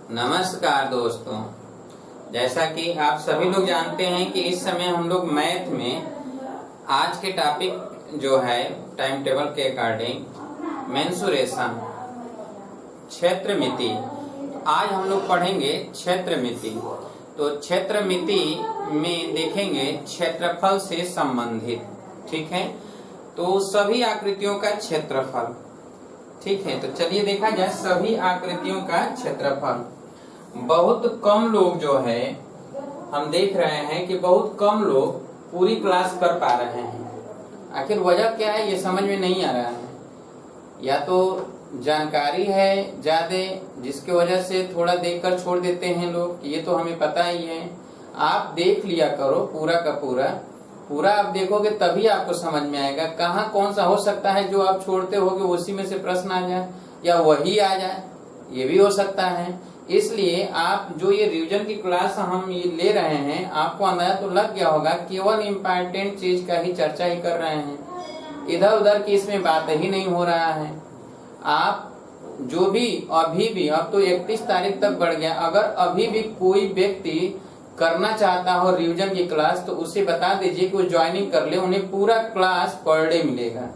नमस्कार दोस्तों, जैसा कि आप सभी लोग जानते हैं कि इस समय हम लोग मैथ में आज के टॉपिक जो है टाइम टेबल के अकॉर्डिंग मेंसुरेशन क्षेत्रमिति। आज हम लोग पढ़ेंगे क्षेत्रमिति। तो क्षेत्रमिति में देखेंगे क्षेत्रफल से संबंधित, ठीक है। तो सभी आकृतियों का क्षेत्रफल, ठीक है। तो चलिए देखा जाए सभी आकृतियों का क्षेत्रफल। बहुत कम लोग जो है हम देख रहे हैं कि बहुत कम लोग पूरी क्लास कर पा रहे हैं। आखिर वजह क्या है ये समझ में नहीं आ रहा है। या तो जानकारी है ज्यादा जिसकी वजह से थोड़ा देखकर छोड़ देते हैं लोग, ये तो हमें पता ही है। आप देख लिया करो पूरा का पूरा आप देखोगे तभी आपको समझ में आएगा कहाँ कौन सा हो सकता है जो आप छोड़ते होगे उसी में से प्रश्न आ जाए या वही आ जाए, ये भी हो सकता है। इसलिए आप जो ये रिवीजन की क्लास हम ये ले रहे हैं, आपको अंदाजा तो लग गया होगा केवल इम्पोर्टेंट चीज का ही चर्चा ही कर रहे हैं, इधर उधर की इसमें बात ही नहीं हो रहा है। आप जो भी अभी भी, अब तो 31 तारीख तक बढ़ गया, अगर अभी भी कोई व्यक्ति करना चाहता हो रिवीजन की क्लास तो उसे बता दीजिए कि वो ज्वाइनिंग कर ले। उन्हें पूरा क्लास पर डे मिलेगा,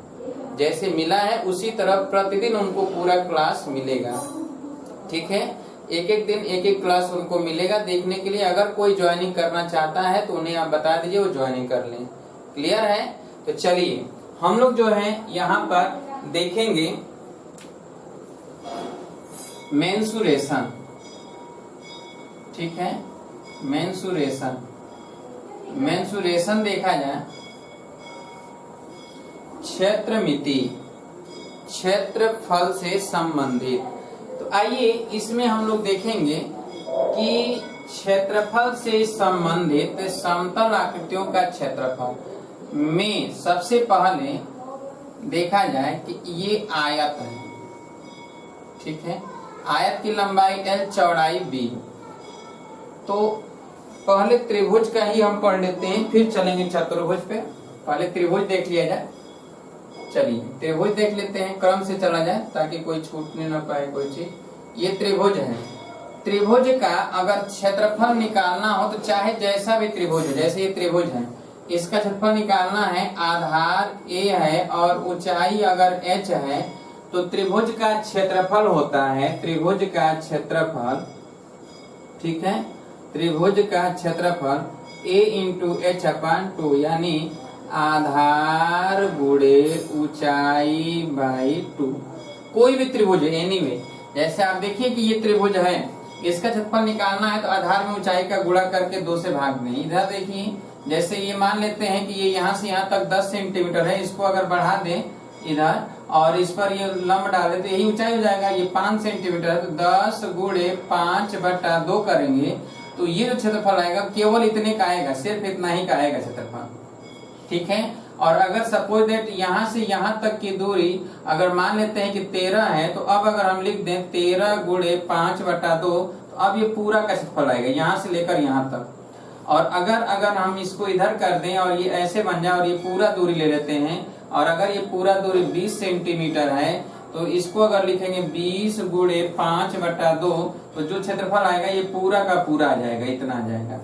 जैसे मिला है उसी तरह प्रतिदिन उनको पूरा क्लास मिलेगा, ठीक है। एक एक दिन एक एक क्लास उनको मिलेगा देखने के लिए। अगर कोई ज्वाइनिंग करना चाहता है तो उन्हें आप बता दीजिए वो ज्वाइनिंग कर लें। क्लियर है? तो चलिए हम लोग जो है यहाँ पर देखेंगे मेंसुरेशन, ठीक है। मेंसुरेशन देखा जाए क्षेत्रमिति, क्षेत्रफल से संबंधित। तो आइए इसमें हम लोग देखेंगे कि क्षेत्रफल से संबंधित समतल आकृतियों का क्षेत्रफल में सबसे पहले देखा जाए कि ये आयत है, ठीक है। आयत की लंबाई L, चौड़ाई B। तो पहले त्रिभुज का ही हम पढ़ लेते हैं, फिर चलेंगे चतुर्भुज पे। पहले त्रिभुज देख लिया जाए। चलिए त्रिभुज देख लेते हैं, क्रम से चला जाए ताकि कोई छूटने न पाए कोई चीज। ये त्रिभुज है। त्रिभुज का अगर क्षेत्रफल निकालना हो तो चाहे जैसा भी त्रिभुज हो, जैसे ये त्रिभुज है, इसका क्षेत्रफल निकालना है। आधार A है और ऊंचाई अगर h है तो त्रिभुज का क्षेत्रफल होता है, त्रिभुज का क्षेत्रफल, ठीक है। त्रिभुज का क्षेत्रफल A इंटू h/2 यानी आधार गुणे ऊंचाई बाई 2। कोई भी त्रिभुज है एनीवे, जैसे आप देखिए कि ये त्रिभुज है, इसका क्षेत्रफल निकालना है तो आधार में ऊंचाई का गुणा करके 2 से भाग दें। इधर देखिए, जैसे ये मान लेते हैं कि ये यहाँ से यहाँ तक 10 सेंटीमीटर है, इसको अगर बढ़ा दें इधर और इस पर ये लंब डाल दे तो यही ऊंचाई हो जाएगा। ये 5 सेंटीमीटर है तो 10 गुणे 5/2 करेंगे तो ये जो क्षेत्रफल आएगा केवल इतने का आएगा, सिर्फ इतना ही का आएगा क्षेत्रफल, ठीक है। और अगर सपोज दैट यहाँ से यहाँ तक की दूरी अगर मान लेते हैं कि 13 है तो अब अगर हम लिख दें 13 गुणे 5/2 तो अब ये पूरा का क्षेत्रफल आएगा यहाँ से लेकर यहाँ तक। और अगर हम इसको इधर कर दें और ये ऐसे बन जाए और ये पूरा दूरी ले लेते हैं, और अगर ये पूरा दूरी 20 सेंटीमीटर है तो इसको अगर लिखेंगे 20 गुणे 5/2 तो जो क्षेत्रफल आएगा ये पूरा का पूरा आ जाएगा, इतना आ जाएगा।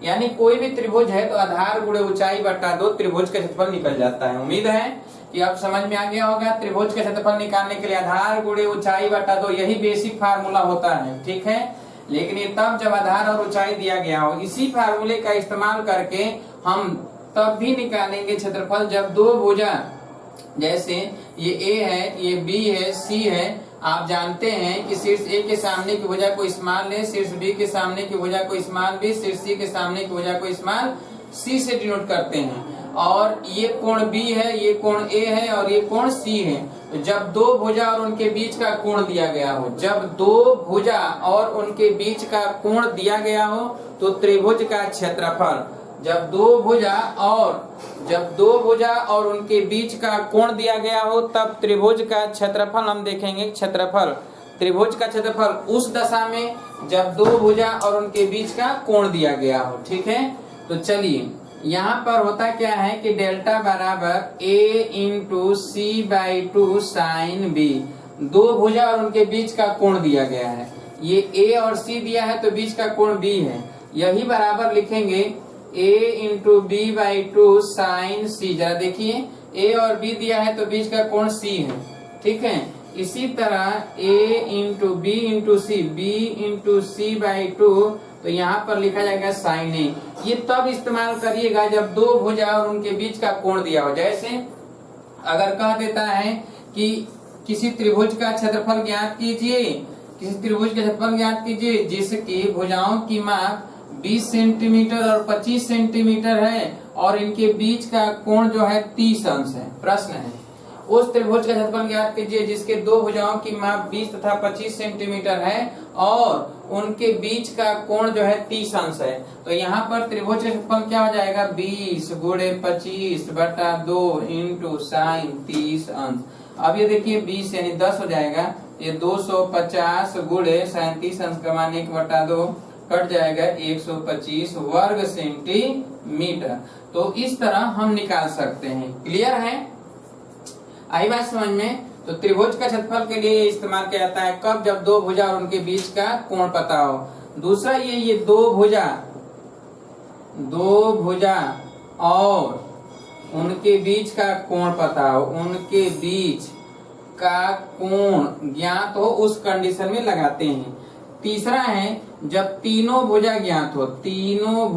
यानी कोई भी त्रिभुज है तो आधार गुणे ऊंचाई बटा 2 त्रिभुज का क्षेत्रफल निकल जाता है। उम्मीद है कि आप समझ में आ गया होगा। त्रिभुज का क्षेत्रफल निकालने के लिए आधार गुणे ऊंचाई बटा 2 यही बेसिक फार्मूला होता है, ठीक है। लेकिन ये तब जब आधार और ऊंचाई दिया गया हो। इसी फार्मूले का इस्तेमाल करके हम तब भी निकालेंगे क्षेत्रफल जब दो भुजा, जैसे ये A है, ये B है, C है। आप जानते हैं कि शीर्ष A के सामने की भुजा को स्मॉल ले, शीर्ष B के सामने की भुजा को स्मॉल B, शीर्ष C के सामने की भुजा को स्मॉल C से डिनोट करते हैं। और ये कोण B है, ये कोण A है और ये कोण C है। तो जब दो भुजा और उनके बीच का कोण दिया गया हो, जब दो भुजा और उनके बीच का कोण दिया गया हो तो त्रिभुज का क्षेत्रफल, जब दो भुजा और उनके बीच का कोण दिया गया हो तब त्रिभुज का क्षेत्रफल हम देखेंगे। क्षेत्रफल, त्रिभुज का क्षेत्रफल उस दशा में जब दो भुजा और उनके बीच का कोण दिया गया हो, ठीक है। तो चलिए यहाँ पर होता क्या है कि डेल्टा बराबर A into C/2 sign B। दो भुजा और उनके बीच का कोण दिया गया है। ये ए और सी दिया है तो बीच का कोण बी है, यही बराबर लिखेंगे a into B by two sine C. जरा देखिए a और b दिया है तो बीच का कोण c है, ठीक है। इसी तरह a into B into C, b into C by two, तो यहाँ पर लिखा जाएगा साइन ए। ये तब इस्तेमाल करिएगा जब दो भुजा और उनके बीच का कोण दिया हो। जैसे अगर कह देता है कि किसी त्रिभुज का क्षेत्रफल ज्ञात कीजिए, किसी त्रिभुज का क्षेत्रफल ज्ञात कीजिए जिसकी भुजाओं की माप 20 सेंटीमीटर और 25 सेंटीमीटर है और इनके बीच का कोण जो है 30 अंश है। प्रश्न है उस त्रिभुज का क्षेत्रफल ज्ञात कीजिए जिसके दो भुजाओं की माप 20 तथा 25 सेंटीमीटर है और उनके बीच का कोण जो है 30 अंश है। तो यहाँ पर त्रिभुज का क्षेत्रफल क्या हो जाएगा, 20 गुणे 25 बटा 2 इंटू साइन 30 अंश। अब ये देखिए 20 यानी 10 हो जाएगा, ये 250 गुणे साइन 30 अंश का मान 1 बटा 2 कट जाएगा 125 वर्ग सेंटीमीटर। तो इस तरह हम निकाल सकते हैं। क्लियर है, आई बात समझ में। तो त्रिभुज का क्षेत्रफल के लिए इस्तेमाल किया जाता है कब, जब दो भुजा और उनके बीच का कोण पता हो। दूसरा ये दो भुजा और उनके बीच का कोण पता हो, उनके बीच का कोण ज्ञात हो, उस कंडीशन में लगाते हैं। तीसरा है जब तीनों भुजा ज्ञात हो, तीनों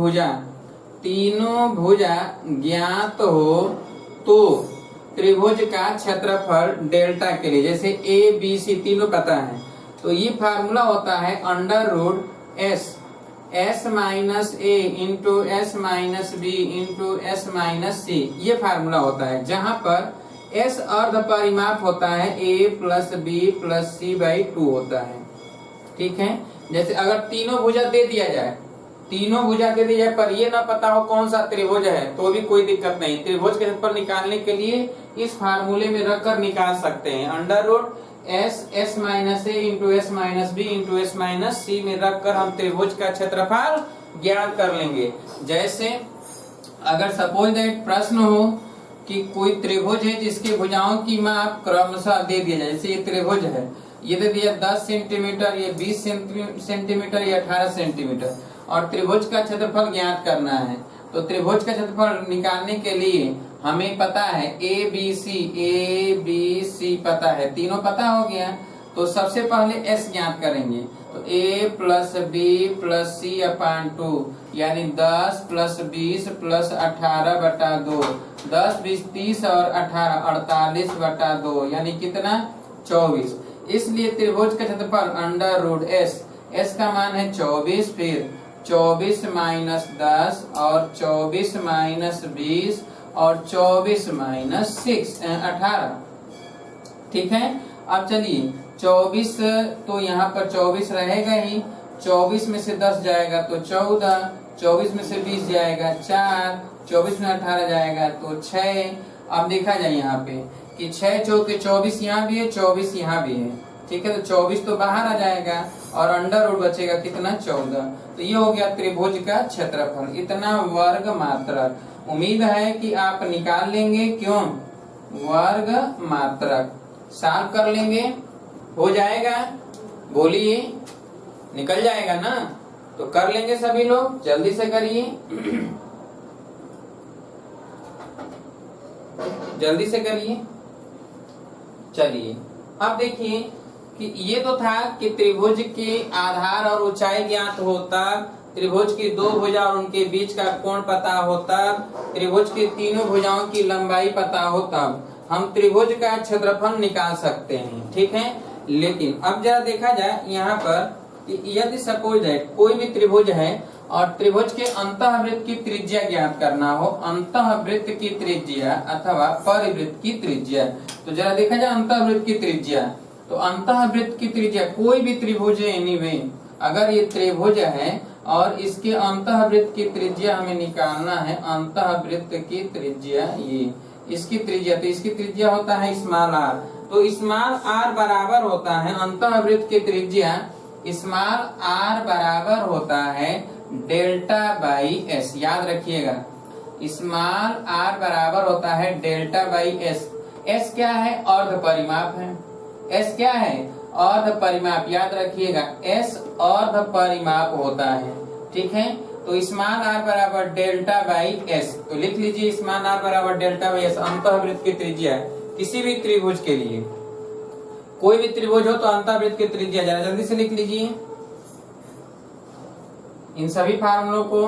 भुजा ज्ञात हो तो त्रिभुज का क्षेत्रफल डेल्टा के लिए, जैसे ए बी सी तीनों पता है, तो ये फार्मूला होता है under root S minus A into S minus B into S minus C. ये फार्मूला होता है जहां पर एस अर्ध परिमाप होता है, A plus B plus C by 2 होता है, ठीक है। जैसे अगर तीनों भुजा दे दिया जाए पर ये ना पता हो कौन सा त्रिभुज है तो भी कोई दिक्कत नहीं। त्रिभुज के क्षेत्रफल निकालने के लिए इस फार्मूले में रखकर निकाल सकते हैं। Under root S minus A into S minus B into S minus C में रखकर हम त्रिभुज का क्षेत्रफल ज्ञात कर लेंगे। जैसे अगर सपोज दैट प्रश्न हो कि कोई त्रिभुज है जिसकी भुजाओं की माप क्रमशः दे दिया जाए, जैसे ये त्रिभुज है, ये दे दिया 10 सेंटीमीटर, ये 20 सेंटीमीटर, ये 18 सेंटीमीटर और त्रिभुज का क्षेत्रफल ज्ञात करना है। तो त्रिभुज का क्षेत्रफल निकालने के लिए हमें पता है ए बी सी पता है, तीनों पता हो गया। तो सबसे पहले एस ज्ञात करेंगे, तो ए प्लस बी प्लस सी अपान 2 यानी 10 प्लस 20 प्लस 18 बटा 2, 10 20 30 और 18 48 बटा 2 यानी कितना 24। इसलिए त्रिभुज का क्षेत्रफल अंडर रूट एस का मान है 24, फिर 24 माइनस 10 और 24 माइनस 20 और 24 माइनस 18, ठीक है। अब चलिए 24 तो यहाँ पर 24 रहेगा ही, 24 में से 10 जाएगा तो 14, 24 में से 20 जाएगा 4, 24 में 18 जाएगा तो 6। अब देखा जाए यहाँ पे कि 6 चौके 24 यहाँ भी है, 24 यहाँ भी है, ठीक है। तो 24 तो बाहर आ जाएगा और अंडर रूट बचेगा कितना 14। तो ये हो गया त्रिभुज का क्षेत्रफल, इतना वर्ग मात्रक। उम्मीद है कि आप निकाल लेंगे, क्यों वर्ग मात्रक साफ कर लेंगे, हो जाएगा, बोलिए निकल जाएगा ना। तो कर लेंगे सभी लोग, जल्दी से करिए जल्दी से करिए। चलिए अब देखिए कि ये तो था कि त्रिभुज के आधार और ऊंचाई ज्ञात होता, त्रिभुज की दो भुजा और उनके बीच का कोण पता होता, त्रिभुज की तीनों भुजाओं की लंबाई पता होता, हम त्रिभुज का क्षेत्रफल निकाल सकते हैं, ठीक है। लेकिन अब जरा देखा जाए यहाँ पर यदि सपोज दैट कोई भी त्रिभुज है और त्रिभुज के अंतःवृत्त की त्रिज्या ज्ञात करना हो, अंतःवृत्त की त्रिज्या अथवा परिवृत्त की त्रिज्या, तो जरा देखा जाए अंतःवृत्त की त्रिज्या। तो अंतःवृत्त की त्रिज्या कोई भी त्रिभुज है एनीवे, अगर ये त्रिभुज है और इसके अंतःवृत्त की त्रिज्या हमें निकालना है, अंतःवृत्त की त्रिज्या ये इसकी त्रिज्या, तो इसकी त्रिज्या होता है स्मॉल आर। तो स्मॉल आर बराबर होता है अंतःवृत्त की त्रिज्या, स्मॉल आर बराबर होता है डेल्टा बाई एस। याद रखिएगा स्मॉल आर बराबर होता है डेल्टा बाई एस। एस क्या है, अर्ध परिमाप है। एस क्या है, अर्ध परिमाप, याद रखिएगा S अर्ध परिमाप होता है, ठीक है। तो स्मॉल r बराबर डेल्टा बाई एस, तो लिख लीजिए स्मॉल r बराबर डेल्टा बाई एस अंतःवृत्त की त्रिज्या किसी भी त्रिभुज के लिए, कोई भी त्रिभुज हो तो अंतःवृत्त की त्रिज्या, जरा जल्दी से लिख लीजिए इन सभी फार्मूलों को।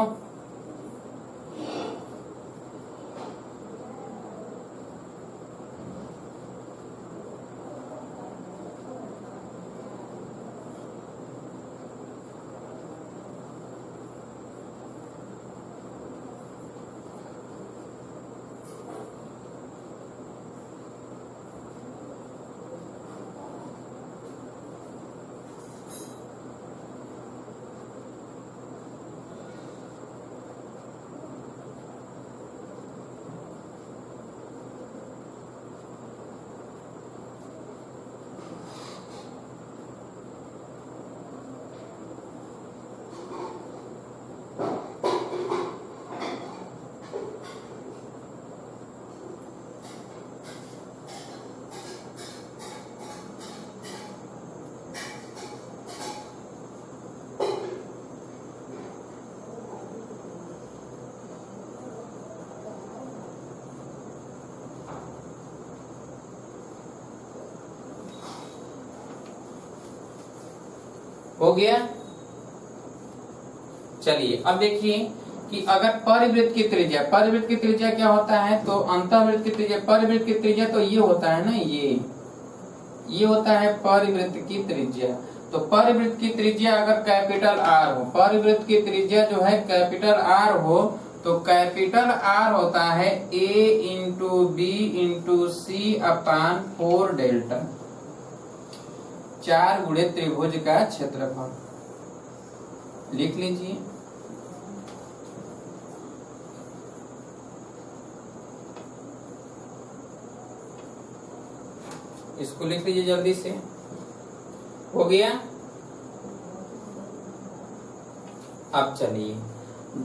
हो गया। चलिए अब देखिए कि अगर परिवृत्त की त्रिज्या, परिवृत्त की त्रिज्या क्या होता है, तो अंतःवृत्त की त्रिज्या, परिवृत्त की त्रिज्या तो ये होता है ना, ये होता है परिवृत्त की त्रिज्या। तो परिवृत्त की त्रिज्या अगर कैपिटल आर हो, परिवृत्त की त्रिज्या जो है कैपिटल आर हो, तो कैपिटल आर होता है a into B into C upon 4 delta, 4 गुणे त्रिभुज का क्षेत्रफल, लिख लीजिए। इसको लिख लीजिए जल्दी से, हो गया। अब चलिए,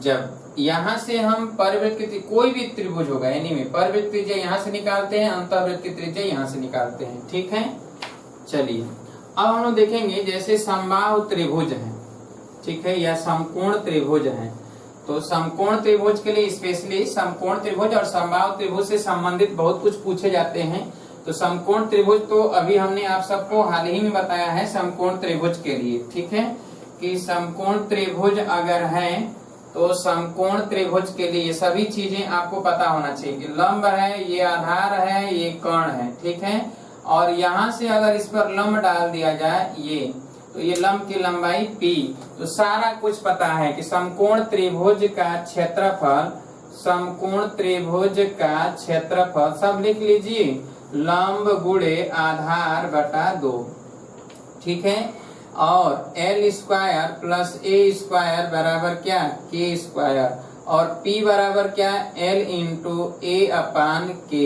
जब यहां से हम परिवृत्त की कोई भी त्रिभुज होगा एनीवे, परिवृत्त त्रिज्या यहां से निकालते हैं, अंतःवृत्त की त्रिज्या यहां से निकालते हैं, ठीक है। चलिए अब हम लोग देखेंगे जैसे समबाहु त्रिभुज है, ठीक है, या समकोण त्रिभुज है। तो समकोण त्रिभुज के लिए स्पेशली समकोण त्रिभुज और समबाहु त्रिभुज से संबंधित बहुत कुछ पूछे जाते हैं। तो समकोण त्रिभुज तो अभी हमने आप सबको हाल ही में बताया है समकोण त्रिभुज के लिए, ठीक है, कि समकोण त्रिभुज अगर है तो समकोण त्रिभुज के लिए ये सभी चीजें आपको पता होना चाहिए कि लंब है, ये आधार है, ये कर्ण है, ठीक है। और यहां से अगर इस पर लंब डाल दिया जाए ये, तो ये लंब की लंबाई p, तो सारा कुछ पता है कि समकोण त्रिभुज का क्षेत्रफल, समकोण त्रिभुज का क्षेत्रफल सब लिख लीजिए, लंब गुणे आधार बटा 2, ठीक है। और l square plus a square बराबर क्या, k स्क्वायर, और p बराबर क्या, l into a upon k।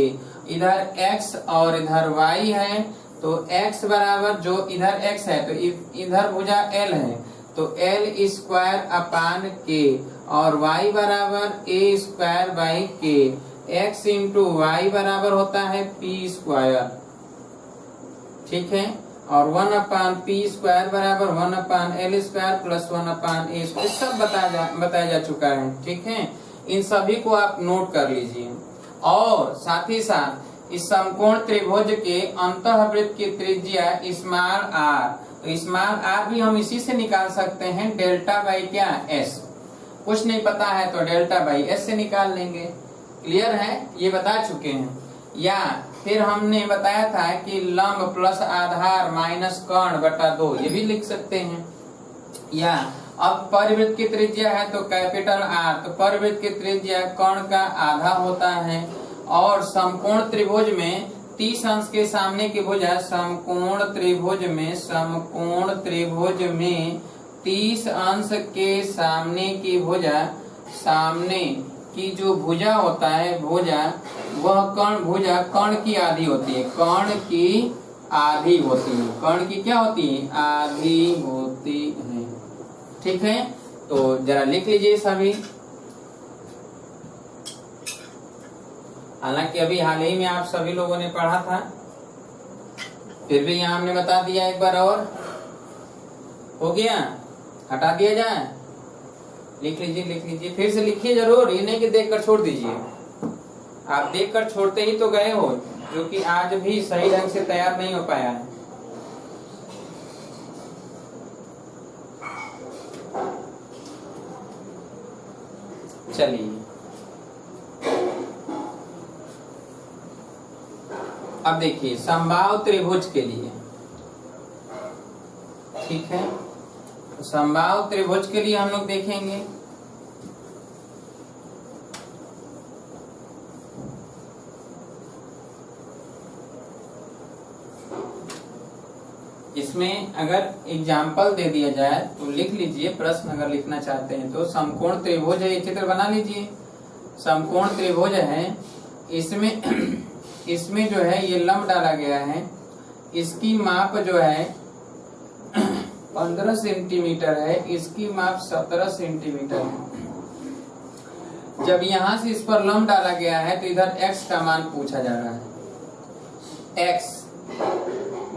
इधर x और इधर y है, तो x बराबर जो इधर x है तो इधर भुजा l है, तो l स्क्वायर अपान k, और y बराबर a square by k, x into y बराबर होता है p स्क्वायर, ठीक है। और 1 अपान पी स्क्वायर बराबर 1 अपान एल स्क्वायर प्लस 1 अपान ए स्क्वायर, सब बताया जा चुका है, ठीक है। इन सभी को आप नोट कर लीजिए। और साथ ही साथ इस समकोण त्रिभुज के अंतःवृत्त की त्रिज्या स्मॉल आर, तो स्मॉल आर भी हम इसी से निकाल सकते हैं, डेल्टा बाई क्या, एस। कुछ नहीं पता है तो डेल्टा बाई एस से निकाल लेंगे, क्लियर है, ये बता चुके हैं। या फिर हमने बताया था कि लंब प्लस आधार माइनस कर्ण बटा 2, ये भी लिख सकते हैं। या अब परिवृत्त की त्रिज्या है तो कैपिटल आर, तो परिवृत्त की त्रिज्या कर्ण का आधा होता है। और समकोण त्रिभुज में 30 अंश के सामने की भुजा, समकोण त्रिभुज में, समकोण त्रिभुज में 30 अंश के सामने की भुजा, सामने की जो भुजा होता है, भुजा वह कर्ण, भुजा कर्ण की आधी होती है, कर्ण की आधी होती है, कर्ण की क्या होती है, आधी होती है, ठीक है। तो जरा लिख लीजिए सभी, हालांकि अभी हाल ही में आप सभी लोगों ने पढ़ा था। फिर भी यहाँ हमने बता दिया एक बार और, हो गया, हटा दिया जाए। लिख लीजिए, फिर से लिखिए जरूर, ये नहीं कि देख कर छोड़ दीजिए। आप देख कर छोड़ते ही तो गए हो, जो कि आज भी सही ढंग से तैयार नहीं हो पाया है। चलिए अब देखिए समबाहु त्रिभुज के लिए, ठीक है, तो समबाहु त्रिभुज के लिए हम लोग देखेंगे इसमें अगर एग्जाम्पल दे दिया जाए तो लिख लीजिए, प्रश्न अगर लिखना चाहते हैं तो। समकोण त्रिभुज है, ये चित्र बना लीजिए, समकोण त्रिभुज है, इसमें जो है ये लंब डाला गया है, इसकी माप जो है 15 सेंटीमीटर है, इसकी माप 17 सेंटीमीटर है। जब यहां से इस पर लंब डाला गया है तो इधर x का मान पूछा जा रहा है, x,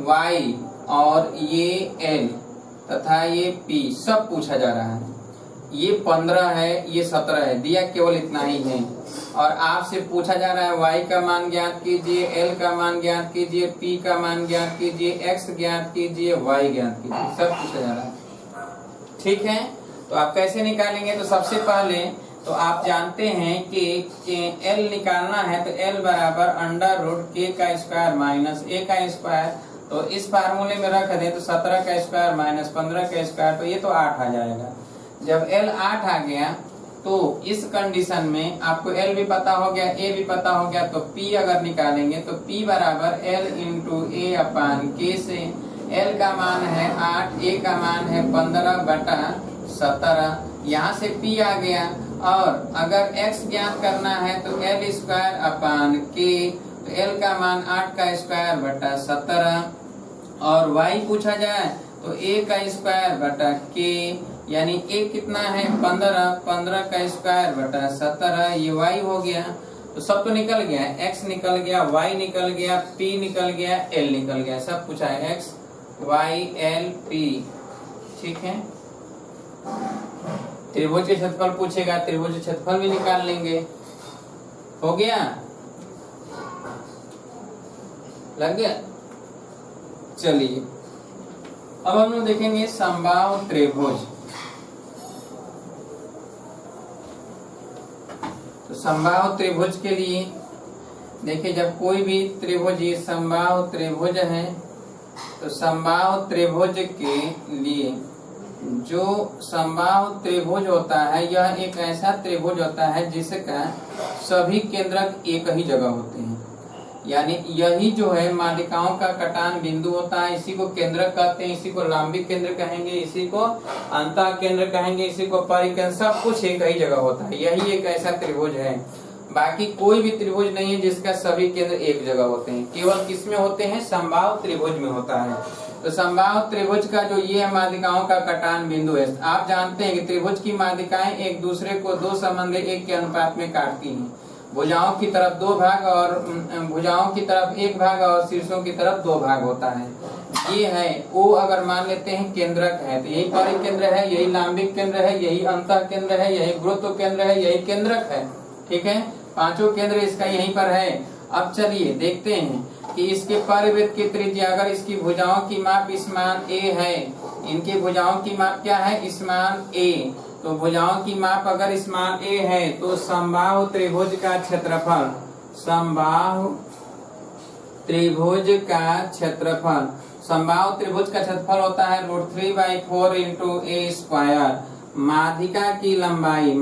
y और ये l तथा ये p सब पूछा जा रहा है। ये 15 है, ये 17 है, दिया केवल इतना ही है। और आपसे पूछा जा रहा है y का मान ज्ञात कीजिए, l का मान ज्ञात कीजिए, p का मान ज्ञात कीजिए, x ज्ञात कीजिए, y ज्ञात कीजिए, सब पूछा जा रहा है। ठीक है, तो आप कैसे निकालेंगे? तो सबसे पहले तो आप जानते हैं कि l निकालना है तो l बराबर √k का स्क्वायर माइनस a का स्क्वायर। तो इस फार्मूले में रख दें तो 17 का स्क्वायर माइनस 15 का स्क्वायर, तो ये तो 8 आ जाएगा। जब l 8 आ गया तो इस कंडीशन में आपको l भी पता हो गया, a भी पता हो गया, तो p अगर निकालेंगे तो p बराबर l into a upon k से l का मान है 8, a का मान है 15/17, यहाँ से p आ गया। और अगर x ज्ञात करना है तो l स्क्वायर अपान k, तो l का मान 8 का स्क्वायर बटा 17, और y पूछा जाए तो a का स्क्वायर बटा k, यानी a कितना है 15 का स्क्वायर बटा 17, ये y हो गया। तो सब तो निकल गया, x निकल गया, y निकल गया, p निकल गया, l निकल गया, सब पूछा है x y l p। ठीक है, त्रिभुज के क्षेत्रफल पूछेगा, त्रिभुज के क्षेत्रफल भी निकाल लेंगे। हो गया, लग गया। चलिए अब हम लोग देखेंगे समबाहु त्रिभुज। तो समबाहु त्रिभुज के लिए देखिए, जब कोई भी त्रिभुज, ये समबाहु त्रिभुज है, तो समबाहु त्रिभुज के लिए जो समबाहु त्रिभुज होता है, यह एक ऐसा त्रिभुज होता है जिसका सभी केंद्रक एक ही जगह होते हैं। यानी यही जो है मालिकाओं का कटान बिंदु होता है, इसी को केंद्रक कहते हैं, इसी को लांबिक केंद्र कहेंगे, इसी को अंतः केंद्र कहेंगे, इसी को परिकेंद्र, सब कुछ एक ही जगह होता है। यही एक ऐसा त्रिभुज है। बाकी कोई भी त्रिभुज नहीं है जिसका सभी केंद्र एक जगह होते हैं, केवल किसमें होते हैं? समबाहु त्रिभुज में होता है। तो समबाहु त्रिभुज का जो ये माध्यिकाओं का कटान बिंदु है, आप जानते हैं कि त्रिभुज की माध्यिकाएं एक दूसरे को 2 संबंधी 1 के अनुपात में काटती हैं। भुजाओं की तरफ 2 भाग और भुजाओं की तरफ 1 भाग और शीर्षों की तरफ 2 भाग होता है। ये है O, अगर मान लेते हैं केंद्रक है, तो यही परिकेंद्र है, यही लांबिक केंद्र है, यही अंतः केंद्र है, यही गुरुत्व केंद्र है, यही केंद्रक है। ठीक है, 5 केंद्र इसका यहीं पर है। अब चलिए देखते हैं कि इसके परिवृत्त की त्रिज्या, अगर इसकी भुजाओं की माप स्मान a है, इनकी भुजाओं की माप क्या है? स्मान a। तो भुजाओं की माप अगर स्मान a है तो समबाहु त्रिभुज का क्षेत्रफल, समबाहु त्रिभुज का क्षेत्रफल, समबाहु त्रिभुज का क्षेत्रफल होता है √3/4 इंटू a स्क्वायर। माध्यिका की लंबाई,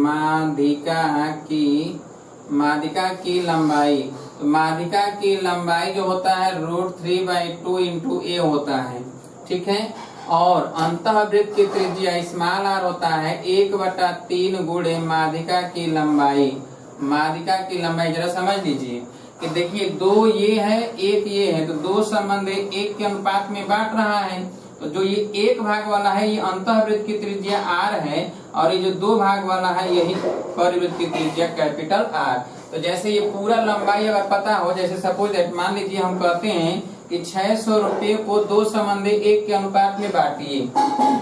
माध्यिका की लंबाई, तो माध्यिका की लंबाई जो होता है √3/2 इंटू a होता है। ठीक है, और अंतःवृत्त की त्रिज्या स्मॉल r होता है 1/3 गुणे माध्यिका की लंबाई। माध्यिका की लंबाई जरा समझ लीजिए कि देखिए 2 ये है, 1 ये है, तो 2 संबंध 1 के अनुपात में बांट रहा है। तो जो ये 1 भाग वाला है ये अंतःवृत्त की त्रिज्या r है, और ये जो 2 भाग वाला है यही परिवृत्त की त्रिज्या कैपिटल R। तो जैसे ये पूरा लंबाई अगर पता हो, जैसे सपोज दैट मान लीजिए हम कहते हैं कि 600 रुपये को 2:1 के अनुपात में बांटिए,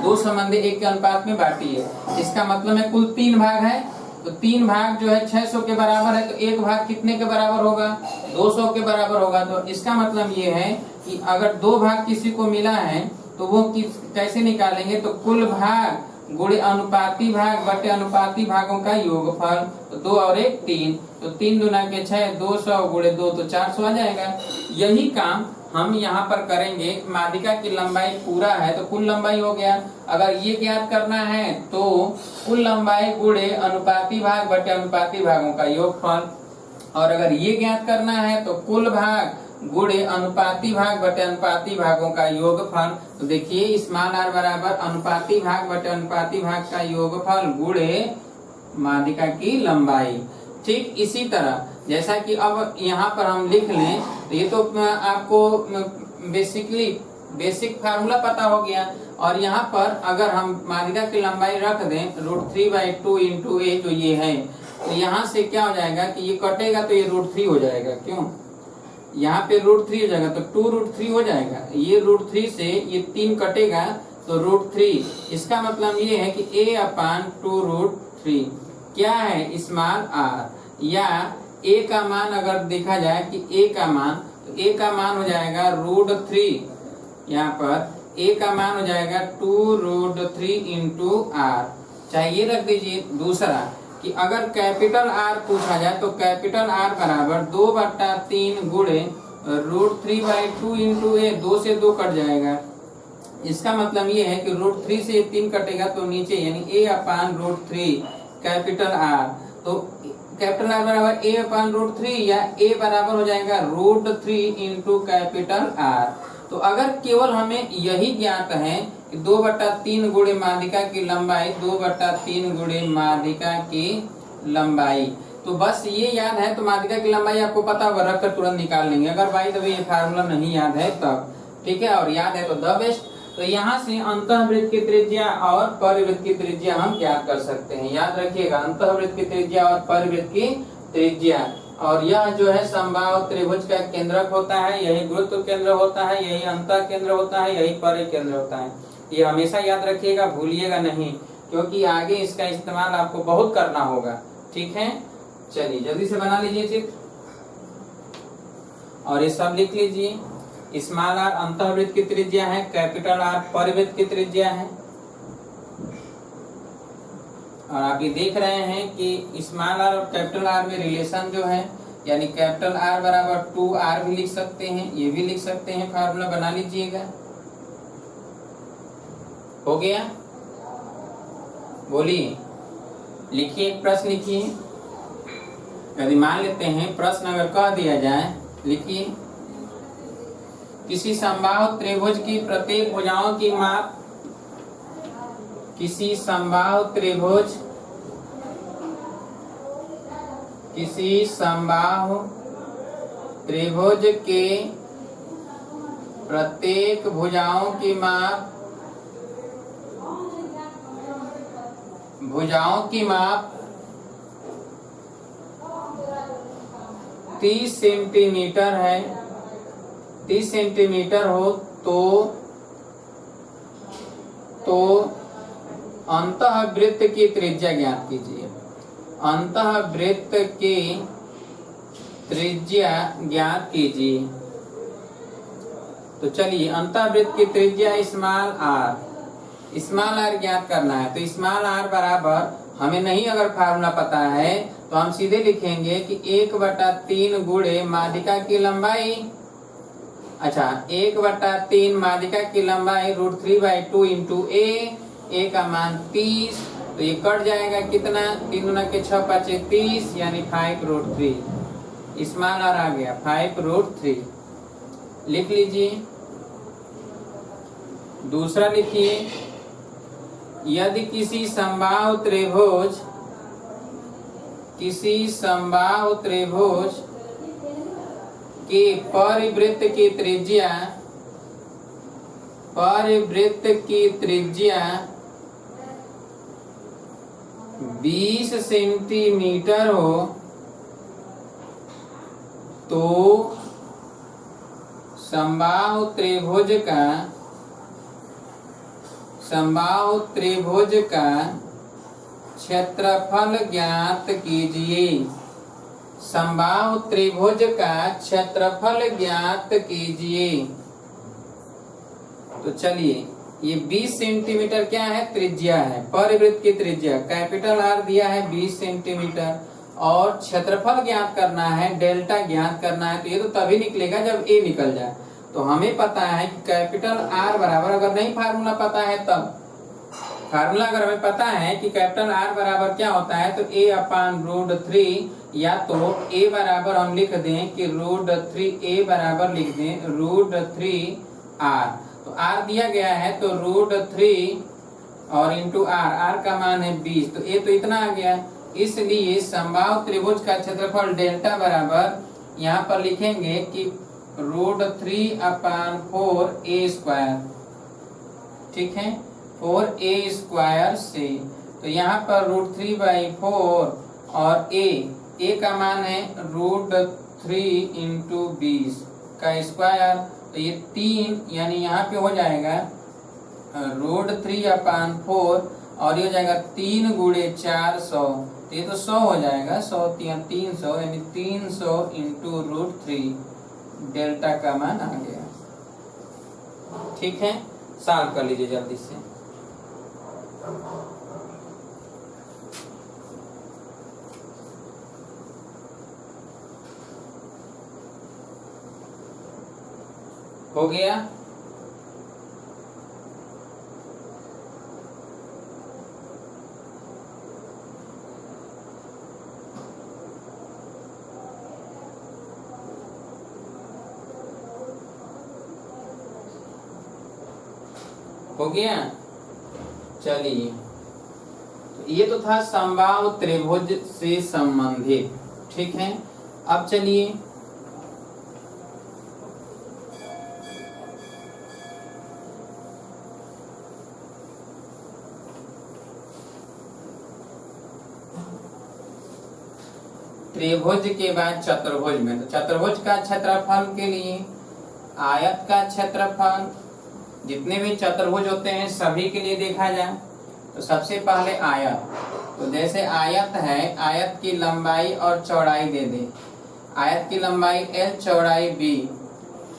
2:1 के अनुपात में बांटिए। इसका मतलब है कुल 3 भाग है, तो 3 भाग जो है 600 के बराबर है, तो 1 भाग कितने के बराबर होगा? 200 के बराबर होगा। तो इसका मतलब ये है कि अगर 2 भाग किसी को मिला है तो वो कैसे निकालेंगे? तो कुल भाग गुणे अनुपाती भाग बटे अनुपाती भागों का योगफल। तो 2 और 1 3, तो 3 दूना के 6, 200 गुणे 2 तो 400 आ जाएगा। यही काम हम यहाँ पर करेंगे। माध्यिका की लंबाई पूरा है तो कुल लंबाई हो गया। अगर ये ज्ञात करना है तो कुल लंबाई गुणे अनुपाती भाग बटे अनुपाती भागों का योगफल, और अगर ये ज्ञात करना है तो कुल भाग गुणे अनुपाती भाग बटे अनुपाती भागों का योगफल। तो देखिए स्मॉल r बराबर अनुपाती भाग बटे अनुपाती भाग का योगफल गुणे माध्यिका की लंबाई। ठीक इसी तरह जैसा कि अब यहाँ पर हम लिख लें, तो ये तो आपको बेसिक फार्मूला पता हो गया। और यहाँ पर अगर हम माध्यिका की लंबाई रख दें √3/2 × a जो ये है, तो यहाँ से क्या हो जाएगा कि ये कटेगा तो ये √3 हो जाएगा। क्यों? यहाँ पे √3 हो जाएगा तो 2√3 हो जाएगा। ये √3 से ये 3 कटेगा तो √3। इसका मतलब ये है कि a/2√3 क्या है? स्मॉल r, या a का मान अगर देखा जाए कि a का मान, तो a का मान हो जाएगा √3। यहाँ पर a का मान हो जाएगा 2√3 × r। चाहिए रख दीजिए। दूसरा कि अगर कैपिटल R पूछा जाए तो कैपिटल R बराबर 2/3 गुणे √3/2 × a, 2 से 2 कट जाएगा। इसका मतलब ये है कि √3 से 3 कटेगा तो नीचे यानी a/√3 कैपिटल R। तो कैपिटल R बराबर a/√3 या a बराबर हो जाएगा √3 × कैपिटल R। तो अगर केवल हमें यही ज्ञात है कि 2/3 गुणे माध्यिका की लंबाई, 2/3 गुणे माध्यिका की लंबाई, तो बस ये याद है तो माध्यिका की लंबाई आपको पता होगा, रख कर तुरंत निकाल लेंगे। अगर बाई द वे ये फार्मूला नहीं याद है तब, ठीक है, और याद है तो द बेस्ट। तो यहाँ से अंतःवृत्त की त्रिज्या और परिवृत्त की त्रिज्या हम ज्ञात कर सकते हैं। याद रखिएगा, अंतःवृत्त की त्रिज्या और परिवृत्त की त्रिज्या। और यह जो है समबाहु त्रिभुज का केंद्रक होता है, यही गुरुत्व केंद्र होता है, यही अंतः केंद्र होता है, यही परिधि केंद्र होता है। ये हमेशा याद रखिएगा, भूलिएगा नहीं, क्योंकि आगे इसका इस्तेमाल आपको बहुत करना होगा। ठीक है, चलिए जल्दी से बना लीजिए चित्र और ये सब लिख लीजिए। स्मॉल r अंतःवृत्त की त्रिज्या है, कैपिटल R परिवृत्त की त्रिज्या है। और आप ये देख रहे हैं कि स्मॉल r और कैपिटल R में रिलेशन जो है, यानी कैपिटल R बराबर 2r भी लिख सकते हैं, ये भी लिख सकते हैं, फार्मूला बना लीजिएगा। हो गया? बोलिए, लिखिए, एक प्रश्न लिखिए। यदि मान लेते हैं प्रश्न अगर कह दिया जाए, लिखिए, किसी समबाहु त्रिभुज की प्रत्येक भुजाओं की माप, किसी समबाहु त्रिभुज के प्रत्येक भुजाओं की माप 30 सेंटीमीटर है, 30 सेंटीमीटर हो तो अंतःवृत्त की त्रिज्या ज्ञात कीजिए। अंतःवृत्त की त्रिज्या ज्ञात कीजिए। तो चलिए, अंतःवृत्त की त्रिज्या स्मॉल r ज्ञात करना है। तो स्मॉल r बराबर, हमें नहीं अगर फार्मूला पता है तो हम सीधे लिखेंगे कि 1/3 गुणे माध्यिका की लंबाई, अच्छा 1/3 माध्यिका की लंबाई √3/2 × a का मान 30, तो ये कट जाएगा कितना, 3 × 6 = 30 यानी 5√3। स्मॉल r आ गया 5√3, लिख लीजिए। दूसरा लिखिए, यदि किसी समबाहु त्रिभुज के परिवृत्त की त्रिज्या 20 सेंटीमीटर हो तो समबाहु त्रिभुज का क्षेत्रफल ज्ञात कीजिए। समबाहु त्रिभुज का क्षेत्रफल ज्ञात कीजिए। तो चलिए, ये 20 सेंटीमीटर क्या है, त्रिज्या है, परिवृत्त की त्रिज्या कैपिटल आर दिया है 20 सेंटीमीटर, और क्षेत्रफल ज्ञात करना है, डेल्टा ज्ञात करना है। तो ये तो तभी निकलेगा जब ए निकल जाए। तो हमें पता है कि कैपिटल आर बराबर, अगर नहीं फार्मूला पता है तब, फार्मूला अगर हमें पता है कि कैपिटल आर बराबर क्या होता है, तो a अपान √3, या तो a बराबर हम लिख दें कि √3, a बराबर लिख दें √3r। तो r दिया गया है तो √3 और इंटू r का मान है 20, तो a तो इतना आ गया। इसलिए समबाहु त्रिभुज का क्षेत्रफल डेल्टा बराबर यहाँ पर लिखेंगे कि √3 अपान 4a², ठीक है, 4a² से, तो यहाँ पर √3/4 और a का मान है √3 इंटू 20 का स्क्वायर, तो ये 3, यानी यहाँ पे हो जाएगा √3 अपान 4 और ये हो जाएगा 3 गुणे 400, तो ये तो 100 हो जाएगा, 100 300, यानी 300 इंटू √3 डेल्टा का मान आ गया। ठीक है, सॉल्व कर लीजिए जल्दी से। हो गया। हो गया, चलिए, तो ये तो था समबाहु त्रिभुज से संबंधित। ठीक है, अब चलिए त्रिभुज के बाद चतुर्भुज में। तो चतुर्भुज का क्षेत्रफल के लिए आयत का क्षेत्रफल, जितने भी चतुर्भुज होते हैं सभी के लिए देखा जाए तो सबसे पहले आयत। तो जैसे आयत है, आयत की लंबाई और चौड़ाई दे दे, आयत की लंबाई l, चौड़ाई b,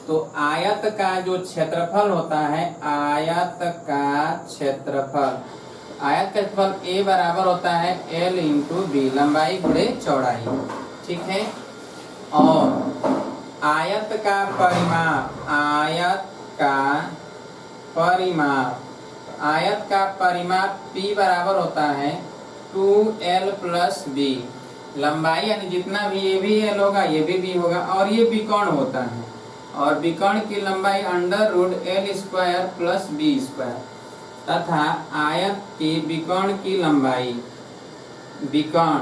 तो आयत का जो क्षेत्रफल होता है, आयत का क्षेत्रफल, आयत का क्षेत्रफल a बराबर होता है l इंटू बी, लंबाई गुणे चौड़ाई। ठीक है, और आयत का परिमाप, आयत का परिमाप, आयत का परिमाप p बराबर होता है 2l प्लस b, लंबाई यानी जितना भी ये भी l होगा, ये भी b होगा, और ये विकर्ण होता है, और विकर्ण की लंबाई √l² प्लस b², तथा आयत के विकर्ण की लंबाई, विकर्ण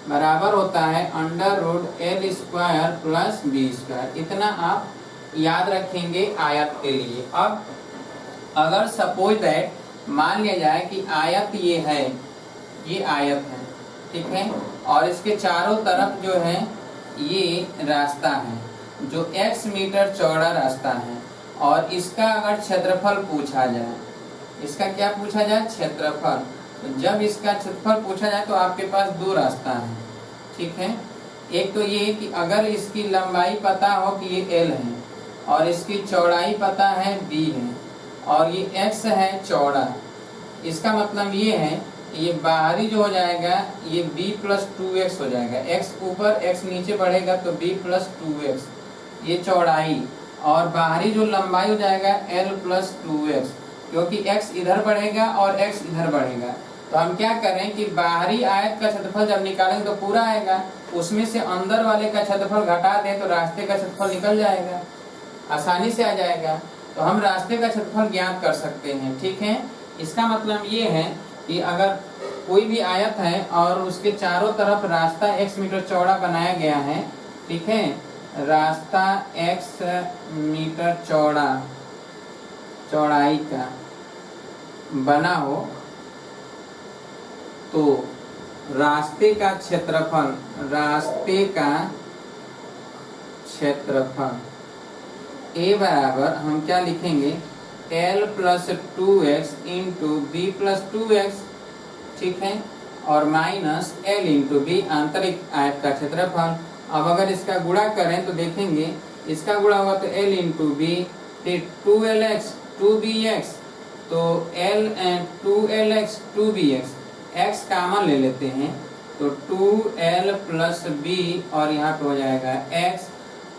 बराबर होता है √l² प्लस b²। इतना आप याद रखेंगे आयत के लिए। अब अगर सपोज दैट मान लिया जाए कि आयत ये है, ये आयत है, ठीक है, और इसके चारों तरफ जो है ये रास्ता है, जो x मीटर चौड़ा रास्ता है, और इसका अगर क्षेत्रफल पूछा जाए, इसका क्या पूछा जाए, क्षेत्रफल। तो जब इसका क्षेत्रफल पूछा जाए तो आपके पास दो रास्ता है। ठीक है, एक तो ये कि अगर इसकी लंबाई पता हो कि ये l है और इसकी चौड़ाई पता है b है और ये x है चौड़ा, इसका मतलब ये है ये बाहरी जो हो जाएगा ये b प्लस 2x हो जाएगा, x ऊपर x नीचे बढ़ेगा तो b प्लस 2x, ये चौड़ाई, और बाहरी जो लंबाई हो जाएगा l प्लस 2x, क्योंकि x इधर बढ़ेगा और x इधर बढ़ेगा। तो हम क्या करें कि बाहरी आयत का क्षेत्रफल जब निकालेंगे तो पूरा आएगा, उसमें से अंदर वाले का क्षेत्रफल घटा दें तो रास्ते का क्षेत्रफल निकल जाएगा, आसानी से आ जाएगा। तो हम रास्ते का क्षेत्रफल ज्ञात कर सकते हैं। ठीक है, इसका मतलब ये है कि अगर कोई भी आयत है और उसके चारों तरफ रास्ता x मीटर चौड़ा बनाया गया है, ठीक है, रास्ता x मीटर चौड़ा चौड़ाई का बना हो, तो रास्ते का क्षेत्रफल, रास्ते का क्षेत्रफल ए बराबर हम क्या लिखेंगे, l plus 2x into B plus 2x, ठीक है, और माइनस l इंटू बी आंतरिक आयत का क्षेत्रफल। अब अगर इसका गुणा करें तो देखेंगे इसका गुणा होगा तो l इंटू बी, फिर 2lx 2bx, तो l and 2lx 2bx, x common ले लेते हैं तो 2l प्लस b और यहाँ पे हो जाएगा x,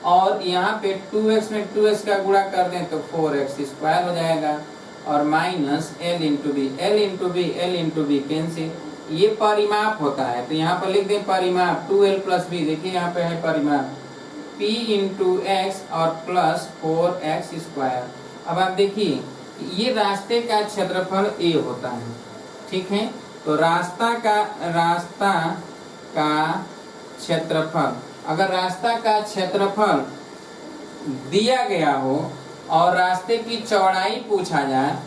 और यहाँ पे 2x में 2x का गुणा कर दें तो 4x स्क्वायर हो जाएगा, और minus l into B, l into B, l into B cancel, ये परिमाप होता है तो यहाँ पर लिख दें परिमाप 2l प्लस बी, देखिए यहाँ पे है परिमाप p इंटू एक्स और प्लस 4x स्क्वायर। अब आप देखिए ये रास्ते का क्षेत्रफल a होता है, ठीक है, तो रास्ता का क्षेत्रफल, अगर रास्ता का क्षेत्रफल दिया गया हो और रास्ते की चौड़ाई पूछा जाए,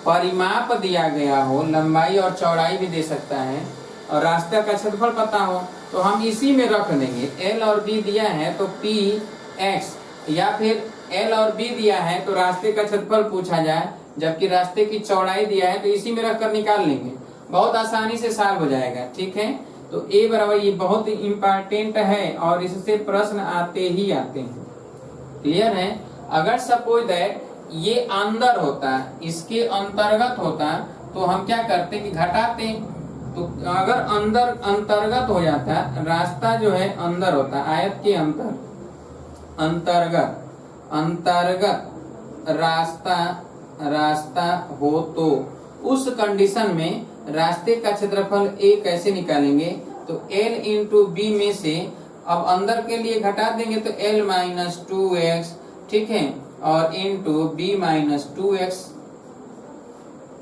परिमाप दिया गया हो, लंबाई और चौड़ाई भी दे सकता है, और रास्ते का क्षेत्रफल पता हो तो हम इसी में रख देंगे। l और b दिया है तो p x, या फिर l और b दिया है तो रास्ते का क्षेत्रफल पूछा जाए, जबकि रास्ते की चौड़ाई दिया है तो इसी में रखकर निकाल लेंगे, बहुत आसानी से सॉल्व हो जाएगा, ठीक है। तो a बराबर, ये बहुत इम्पोर्टेंट है और इससे प्रश्न आते ही आते हैं, क्लियर है। अगर सपोज दैट ये अंदर होता, इसके अंतर्गत होता तो हम क्या करते कि घटाते, तो अगर अंदर अंतर्गत हो जाता, रास्ता जो है अंदर होता, आयत के अंतर्गत रास्ता हो तो उस कंडीशन में रास्ते का क्षेत्रफल a कैसे निकालेंगे, तो l इंटू बी में से अब अंदर के लिए घटा देंगे तो l माइनस 2x, ठीक है, और into B minus 2x,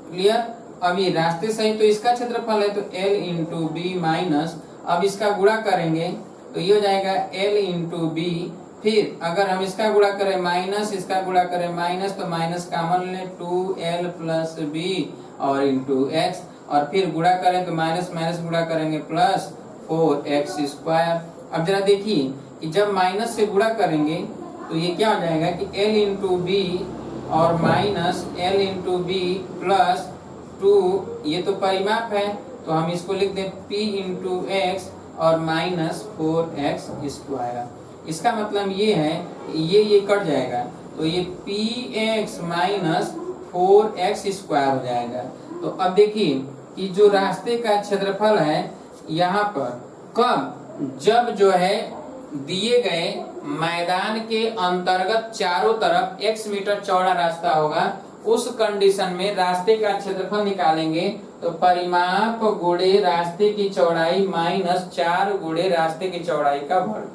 clear. अब ये रास्ते सही तो इसका क्षेत्रफल है तो l इंटू बी माइनस, अब इसका गुणा करेंगे तो ये हो जाएगा l इंटू बी, फिर अगर हम इसका गुणा करें माइनस, इसका गुणा करें माइनस, तो माइनस कॉमन ले 2l प्लस बी और इंटू एक्स, और फिर गुणा करें तो माइनस माइनस गुणा करेंगे प्लस 4x स्क्वायर। अब जरा देखिए कि जब माइनस से गुणा करेंगे तो ये क्या हो जाएगा कि l इंटू बी और minus l into B plus 2, ये तो परिमाप है तो हम इसको लिख दें p इंटू एक्स और माइनस 4x स्क्वायर। इसका मतलब ये है ये कट जाएगा तो ये px माइनस 4x स्क्वायर हो जाएगा। तो अब देखिए कि जो रास्ते का क्षेत्रफल है यहाँ पर, कब, जब जो है दिए गए मैदान के अंतर्गत चारों तरफ x मीटर चौड़ा रास्ता होगा, उस कंडीशन में रास्ते का क्षेत्रफल निकालेंगे तो परिमाप गुणे रास्ते की चौड़ाई माइनस 4 गुणे रास्ते की चौड़ाई का वर्ग,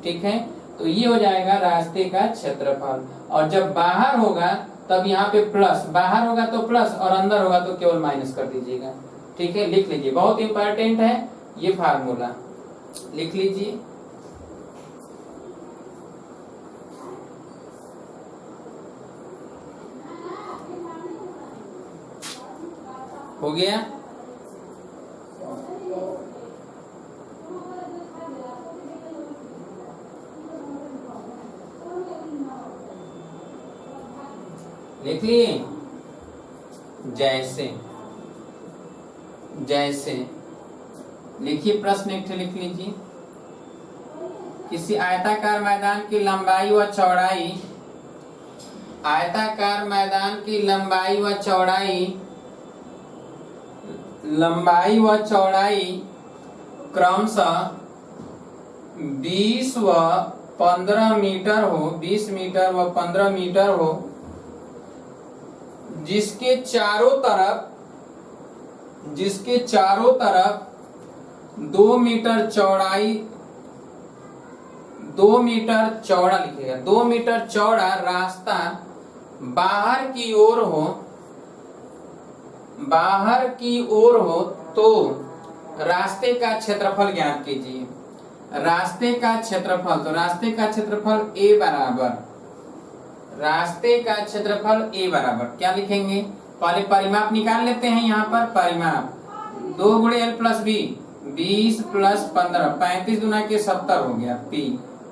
ठीक है, तो ये हो जाएगा रास्ते का क्षेत्रफल। और जब बाहर होगा तब यहाँ पे प्लस, बाहर होगा तो प्लस और अंदर होगा तो केवल माइनस कर दीजिएगा, ठीक है, लिख लीजिए, बहुत इंपॉर्टेंट है ये फार्मूला, लिख लीजिए। हो गया, लिख लिए, जैसे लिखिए, प्रश्न एक लिख लीजिए। किसी आयताकार मैदान की लंबाई व चौड़ाई, आयताकार मैदान की लंबाई व चौड़ाई क्रमशः 20 व 15 मीटर हो, 20 मीटर व 15 मीटर हो, जिसके चारों तरफ 2 मीटर चौड़ा लिखिएगा, 2 मीटर चौड़ा रास्ता बाहर की ओर हो तो रास्ते का क्षेत्रफल ज्ञात कीजिए। रास्ते का क्षेत्रफल, तो रास्ते का क्षेत्रफल a बराबर, रास्ते का क्षेत्रफल a बराबर क्या लिखेंगे, पहले परिमाप निकाल लेते हैं। यहाँ पर परिमाप 2 गुणे l प्लस बी, 20 प्लस 15, 35 गुना के 70 हो गया p,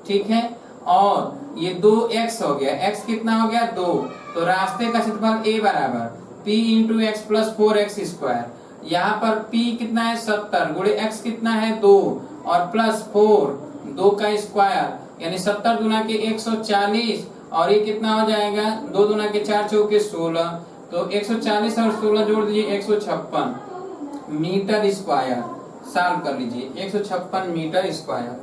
ठीक है। और ये 2x हो गया, x कितना हो गया 2, तो रास्ते का क्षेत्रफल a बराबर p into x plus 4x²। यहाँ पर p कितना है 70 गुणे x कितना है 2 और प्लस 4 2 का स्क्वायर यानी 70 दूना के 140 और ये कितना हो जाएगा 2 दूना के 4 चौके 16, तो 140 और 16 जोड़ दीजिए 156 मीटर स्क्वायर। सॉल्व कर लीजिए 156 मीटर स्क्वायर,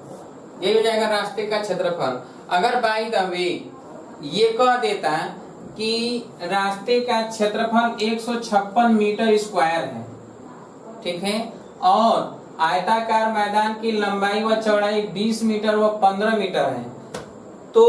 ये हो जाएगा रास्ते का क्षेत्रफल। अगर बाय द वे ये कह देता कि रास्ते का क्षेत्रफल 156 मीटर स्क्वायर है, ठीक है, और आयताकार मैदान की लंबाई व चौड़ाई 20 मीटर व 15 मीटर है, तो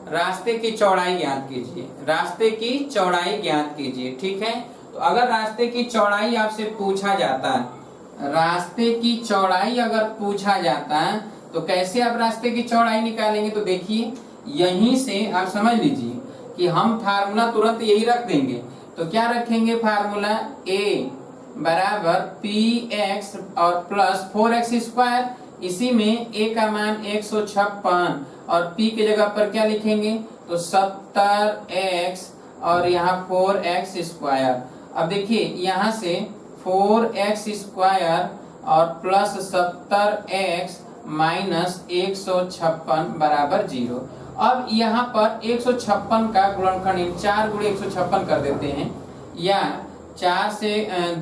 रास्ते की चौड़ाई ज्ञात कीजिए, रास्ते की चौड़ाई ज्ञात कीजिए, ठीक है। तो अगर रास्ते की चौड़ाई आपसे पूछा जाता है, रास्ते की चौड़ाई अगर पूछा जाता है तो कैसे आप रास्ते की चौड़ाई निकालेंगे, तो देखिए यहीं से आप समझ लीजिए कि हम फार्मूला तुरंत यही रख देंगे। तो क्या रखेंगे फार्मूला, a बराबर पी एक्स और प्लस 4x², इसी में a का मान 156 और p की जगह पर क्या लिखेंगे तो 70x और यहाँ 4x²। अब देखिए यहाँ से 4x² और प्लस 70x माइनस 156 बराबर 0। अब यहाँ पर 156 का गुणनखंड 4 गुणे 156 कर देते हैं, या 4 से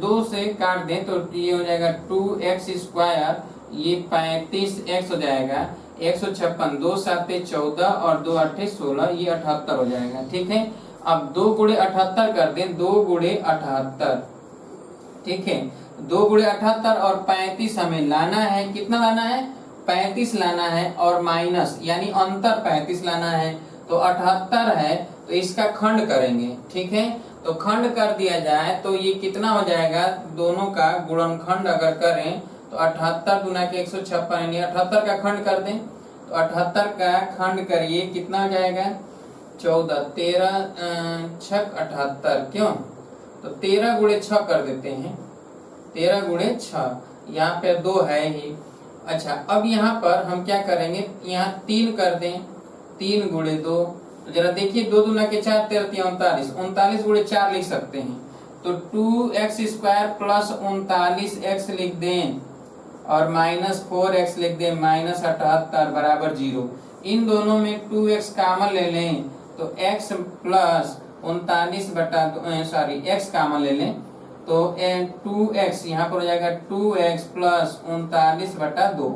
2 से काट दें तो ये हो जाएगा 2x², ये 35x हो जाएगा, 156 2 7 14 और 2 8 16, ये 78 हो जाएगा, ठीक है। अब 2 गुणे 78 कर दें, 2 गुणे 78, ठीक है, 2 गुणे 78 और 35 हमें लाना है, कितना लाना है 35 लाना है, और माइनस यानी अंतर 35 लाना है, तो 78 है, तो इसका खंड करेंगे, ठीक है। तो खंड कर दिया जाए तो ये कितना हो जाएगा, दोनों का गुणनखंड अगर करें तो 78 गुना के 156 यानी 78 का खंड कर दें, तो 78 का खंड करिए कितना हो जाएगा 14, 13 6 78, क्यों, तो 13 गुणे 6 कर देते हैं, 13 गुणे 6, यहाँ पे 2 है ही। अच्छा, अब यहाँ पर हम क्या करेंगे, यहाँ 3 कर दें, 3 गुणे 2, तो जरा देखिए 2 दूना के 4 13 39, 39 गुणे 4 लिख सकते हैं, तो 2x² प्लस 39x लिख दें और माइनस 4x लिख दें, माइनस 78 बराबर 0। इन दोनों में 2x कॉमन ले लें तो x प्लस 39 बटा x कॉमन ले लें तो 2x यहाँ पर हो जाएगा 2x प्लस 39 बटा 2,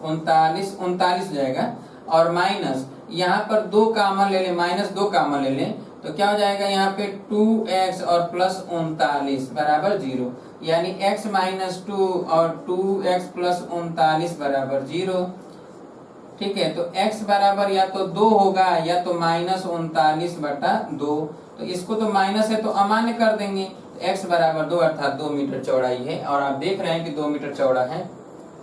39 हो जाएगा, और माइनस यहाँ पर 2 कॉमन ले लें, माइनस 2 कॉमन ले लें तो क्या हो जाएगा यहाँ पे 2x और प्लस 39 बराबर 0, यानी x माइनस 2 और 2x प्लस 39 बराबर 0, ठीक है। तो x बराबर या तो 2 होगा या तो माइनस 39 बटा 2, तो इसको तो माइनस है तो अमान्य कर देंगे, तो x बराबर 2 अर्थात 2 मीटर चौड़ाई है, और आप देख रहे हैं कि 2 मीटर चौड़ा है,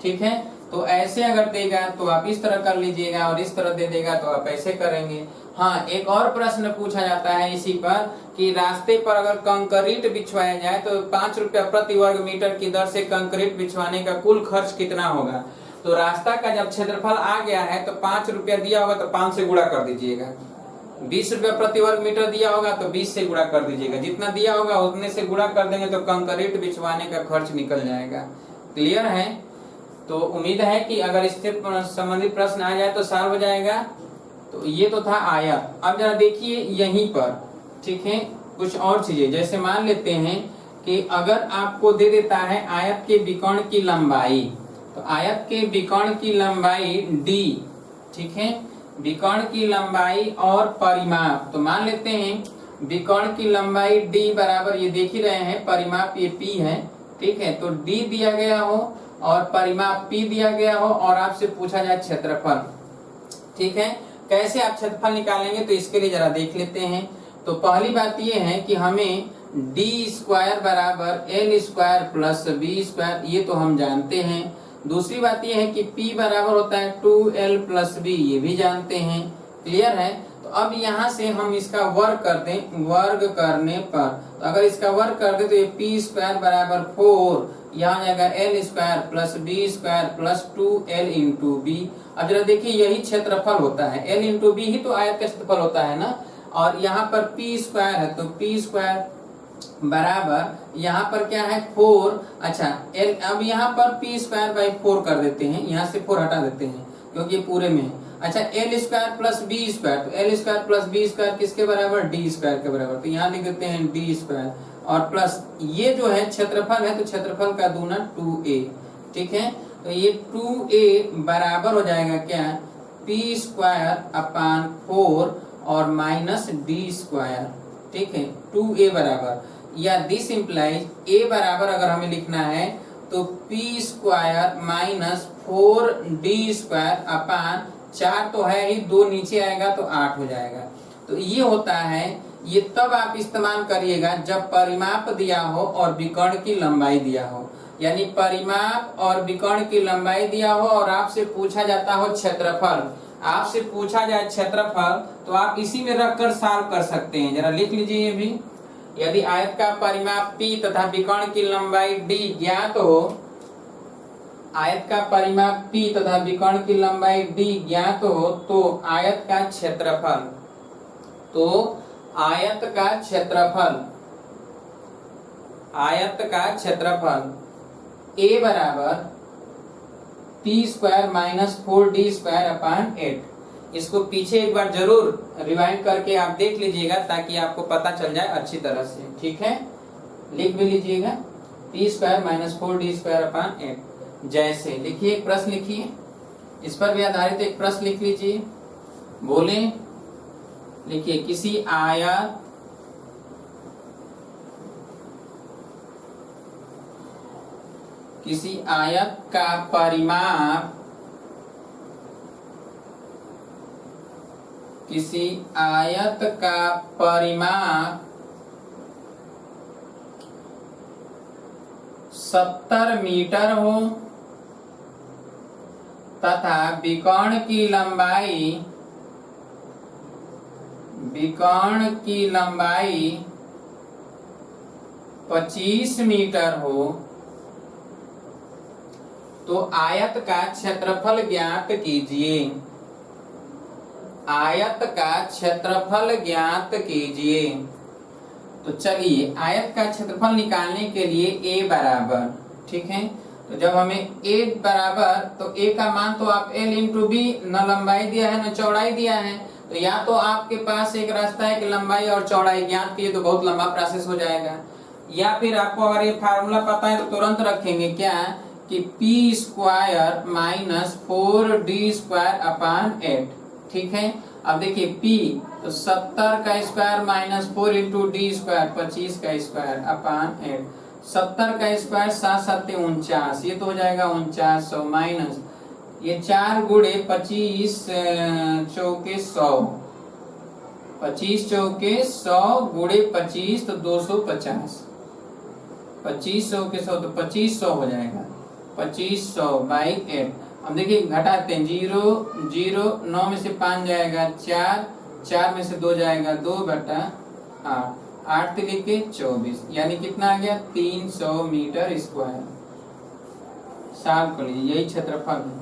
ठीक है। तो ऐसे अगर देगा तो आप इस तरह कर लीजिएगा, और इस तरह दे देगा तो आप ऐसे करेंगे। हाँ, एक और प्रश्न पूछा जाता है इसी पर कि रास्ते पर अगर कंक्रीट बिछवाया जाए तो 5 रुपया प्रति वर्ग मीटर की दर से कंक्रीट बिछवाने का कुल खर्च कितना होगा। तो रास्ता का जब क्षेत्रफल आ गया है तो 5 रुपया दिया होगा तो 5 से गुणा कर दीजिएगा, 20 रुपया प्रति वर्ग मीटर दिया होगा तो 20 से गुणा कर दीजिएगा, जितना दिया होगा उतने से गुणा कर देंगे तो कंक्रीट बिछवाने का खर्च निकल जाएगा। क्लियर है? तो उम्मीद है कि अगर इससे संबंधित प्रश्न आ जाए तो सॉल्व हो जाएगा। तो ये तो था आयत। अब जरा देखिए यहीं पर, ठीक है, कुछ और चीजें, जैसे मान लेते हैं कि अगर आपको दे देता है आयत के विकर्ण की लंबाई, तो आयत के विकर्ण की लंबाई d, ठीक है, विकर्ण की लंबाई और परिमाप, तो मान लेते हैं विकर्ण की लंबाई d बराबर, ये देख ही रहे हैं परिमाप ये p है, ठीक है, तो d दिया गया हो और परिमाप p दिया गया हो और आपसे पूछा जाए क्षेत्रफल, ठीक है। कैसे आप क्षेत्रफल निकालेंगे तो इसके लिए जरा देख लेते हैं। तो पहली बात ये है कि हमें d² बराबर l² प्लस b², ये तो हम जानते हैं। दूसरी बात ये है कि p बराबर होता है 2l प्लस b, ये भी जानते हैं। क्लियर है? तो अब यहाँ से हम इसका वर्ग कर दें, वर्ग करने पर, तो अगर इसका वर्ग कर दे तो ये p² बराबर 4 यहाँ आ जाएगा L square plus B square plus 2l into B. अब जरा देखिए यही क्षेत्रफल होता है, एल इंटू बी ही तो आयत का क्षेत्रफल होता है ना। और यहाँ पर पी स्क्वायर है तो पी स्क्वायर बराबर यहाँ पर क्या है 4। अच्छा एल, अब यहाँ पर पी स्क्वायर बाई 4 कर देते हैं, यहाँ से 4 हटा देते हैं क्योंकि ये पूरे में है। अच्छा L square plus B square, तो L square plus B square किसके बराबर, डी स्क्वायर के बराबर, तो यहाँ लिख देते हैं डी स्क्वायर। और प्लस ये जो है क्षेत्रफल है तो क्षेत्रफल का दूना 2a, ठीक है। तो ये 2a बराबर हो जाएगा क्या, पी स्क्वायर अपान 4 और माइनस डी स्क्वायर, ठीक है। 2a बराबर, या दिस इम्प्लाइज a बराबर अगर हमें लिखना है तो P square minus 4d square upon 4 तो है ही, 2 नीचे आएगा तो 8 हो जाएगा। तो ये होता है, ये तब आप इस्तेमाल करिएगा जब परिमाप दिया हो और विकर्ण की लंबाई दिया हो, यानी परिमाप और विकर्ण की लंबाई दिया हो और आपसे पूछा जाता हो क्षेत्रफल, आपसे पूछा जाए क्षेत्रफल तो आप इसी में रखकर सॉल्व कर सकते हैं। जरा लिख लीजिए ये भी, यदि आयत का परिमाप p तथा विकर्ण की लंबाई d ज्ञात हो, आयत का परिमाप p तथा विकर्ण की लंबाई d ज्ञात हो तो आयत का क्षेत्रफल, तो आयत का क्षेत्रफल, आयत का क्षेत्रफल a बराबर P square minus 4d square upon 8। इसको पीछे एक बार जरूर रिवाइंड करके आप देख लीजिएगा ताकि आपको पता चल जाए अच्छी तरह से, ठीक है। लिख भी लीजिएगा P square minus 4d square upon 8। जैसे लिखिए, एक प्रश्न लिखिए, इस पर भी आधारित एक प्रश्न लिख लीजिए, बोले लिखिए किसी आयत का परिमाप, किसी आयत का परिमाप 70 मीटर हो तथा विकर्ण की लंबाई 25 मीटर हो तो आयत का क्षेत्रफल ज्ञात कीजिए। आयत का क्षेत्रफल ज्ञात कीजिए। तो चलिए आयत का क्षेत्रफल निकालने के लिए a बराबर, ठीक है। तो जब हमें a बराबर, तो a का मान तो आप l इंटू बी, न लंबाई दिया है न चौड़ाई दिया है, तो या तो आपके पास एक रास्ता है कि लंबाई और चौड़ाई ज्ञात कीजिए, तो बहुत लंबा प्रोसेस हो जाएगा। या फिर आपको अगर ये फार्मूला पता है तो तुरंत रखेंगे क्या कि P square minus 4d square upon 8, ठीक है। अब देखिए p तो 70 का square minus 4 into D square 25 का स्क्वायर अपान 8। 70 का स्क्वायर 7 7 49, ये तो हो जाएगा 4900 माइनस ये 4 गुणे 25 चौके 100, 25 चौके 100 गुणे 25 तो 250, 25 चौके 100 तो 2500 हो जाएगा, 2500 बाई 8। अब देखिए घटाते हैं, 0 0 9 में से 5 जाएगा 4, 4 में से 2 जाएगा 2 बटा 8, 8 तिले के 24, यानी कितना आ गया 300 मीटर स्क्वायर। सॉल्व कर लीजिए, यही क्षेत्रफल है।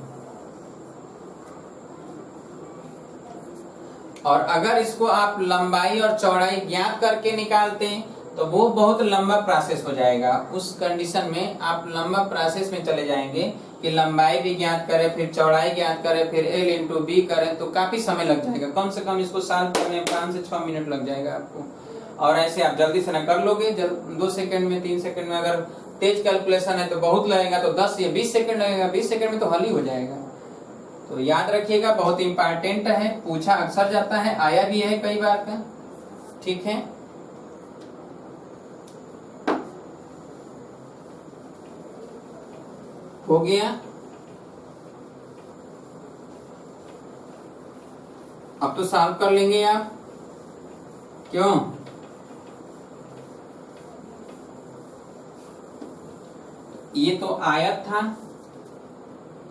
और अगर इसको आप लंबाई और चौड़ाई ज्ञात करके निकालते हैं तो वो बहुत लंबा प्रोसेस हो जाएगा। उस कंडीशन में आप लंबा प्रोसेस में चले जाएंगे कि लंबाई भी ज्ञात करें, फिर चौड़ाई ज्ञात करें, फिर l इंटू बी करें, तो काफी समय लग जाएगा। कम से कम इसको सॉल्व करने में 5 से 6 मिनट लग जाएगा आपको। और ऐसे आप जल्दी से न कर लोगे, 2 सेकंड में 3 सेकंड में, अगर तेज कैलकुलेशन है तो बहुत लगेगा, तो 10 या 20 सेकंड लगेगा, 20 सेकंड में तो हल ही हो जाएगा। तो याद रखिएगा, बहुत इंपॉर्टेंट है, पूछा अक्सर जाता है, आया भी है कई बार का, ठीक है। हो गया। अब तो सॉल्व कर लेंगे आप, क्यों? ये तो आयत था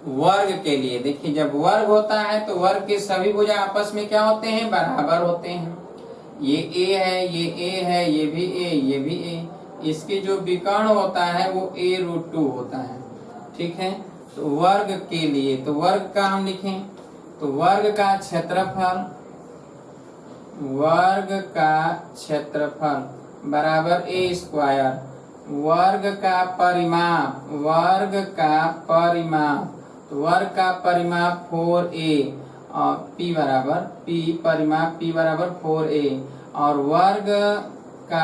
वर्ग के लिए। देखिए जब वर्ग होता है तो वर्ग के सभी भुजा आपस में क्या होते हैं, बराबर होते हैं। ये a है, ये a है, ये भी a, ये भी a। इसकी जो विकर्ण होता है वो a√2 होता है। ठीक है, तो वर्ग के लिए तो वर्ग का हम लिखें तो वर्ग का क्षेत्रफल बराबर a²। वर्ग का परिमाप तो वर्ग का परिमाप 4a और p बराबर 4a और वर्ग का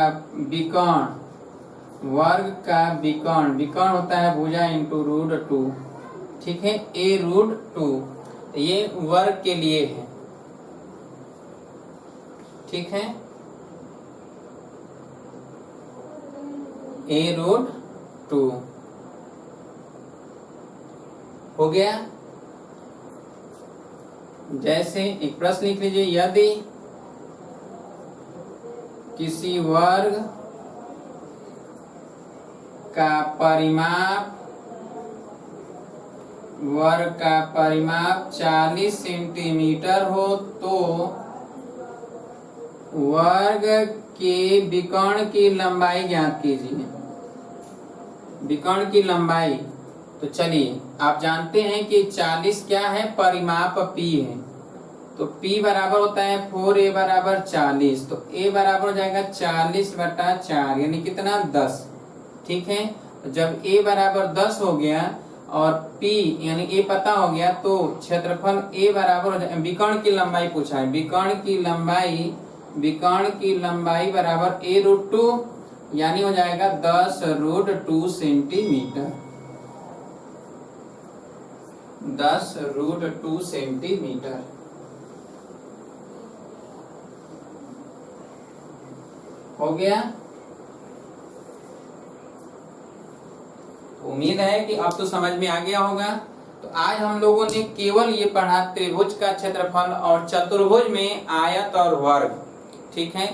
विकर्ण होता है भुजा इंटू √2। ठीक है, a√2 ये वर्ग के लिए है। ठीक है, a√2 हो गया। जैसे एक प्रश्न लिख लीजिए, यदि किसी वर्ग का परिमाप 40 सेंटीमीटर हो तो वर्ग के विकर्ण की लंबाई ज्ञात कीजिए। विकर्ण की लंबाई तो चलिए आप जानते हैं कि 40 क्या है, परिमाप p है, तो p बराबर होता है 4a बराबर 40, तो a बराबर हो जाएगा 40/4 यानी कितना 10। ठीक है, जब a बराबर 10 हो गया और p यानी a पता हो गया तो क्षेत्रफल a बराबर हो जाएगा, विकर्ण की लंबाई पूछा है, विकर्ण की लंबाई बराबर a√2 यानी हो जाएगा 10√2 सेंटीमीटर। 10√2 सेंटीमीटर हो गया। उम्मीद है कि अब तो समझ में आ गया होगा। तो आज हम लोगों ने केवल ये पढ़ा त्रिभुज का क्षेत्रफल और चतुर्भुज में आयत और वर्ग। ठीक है,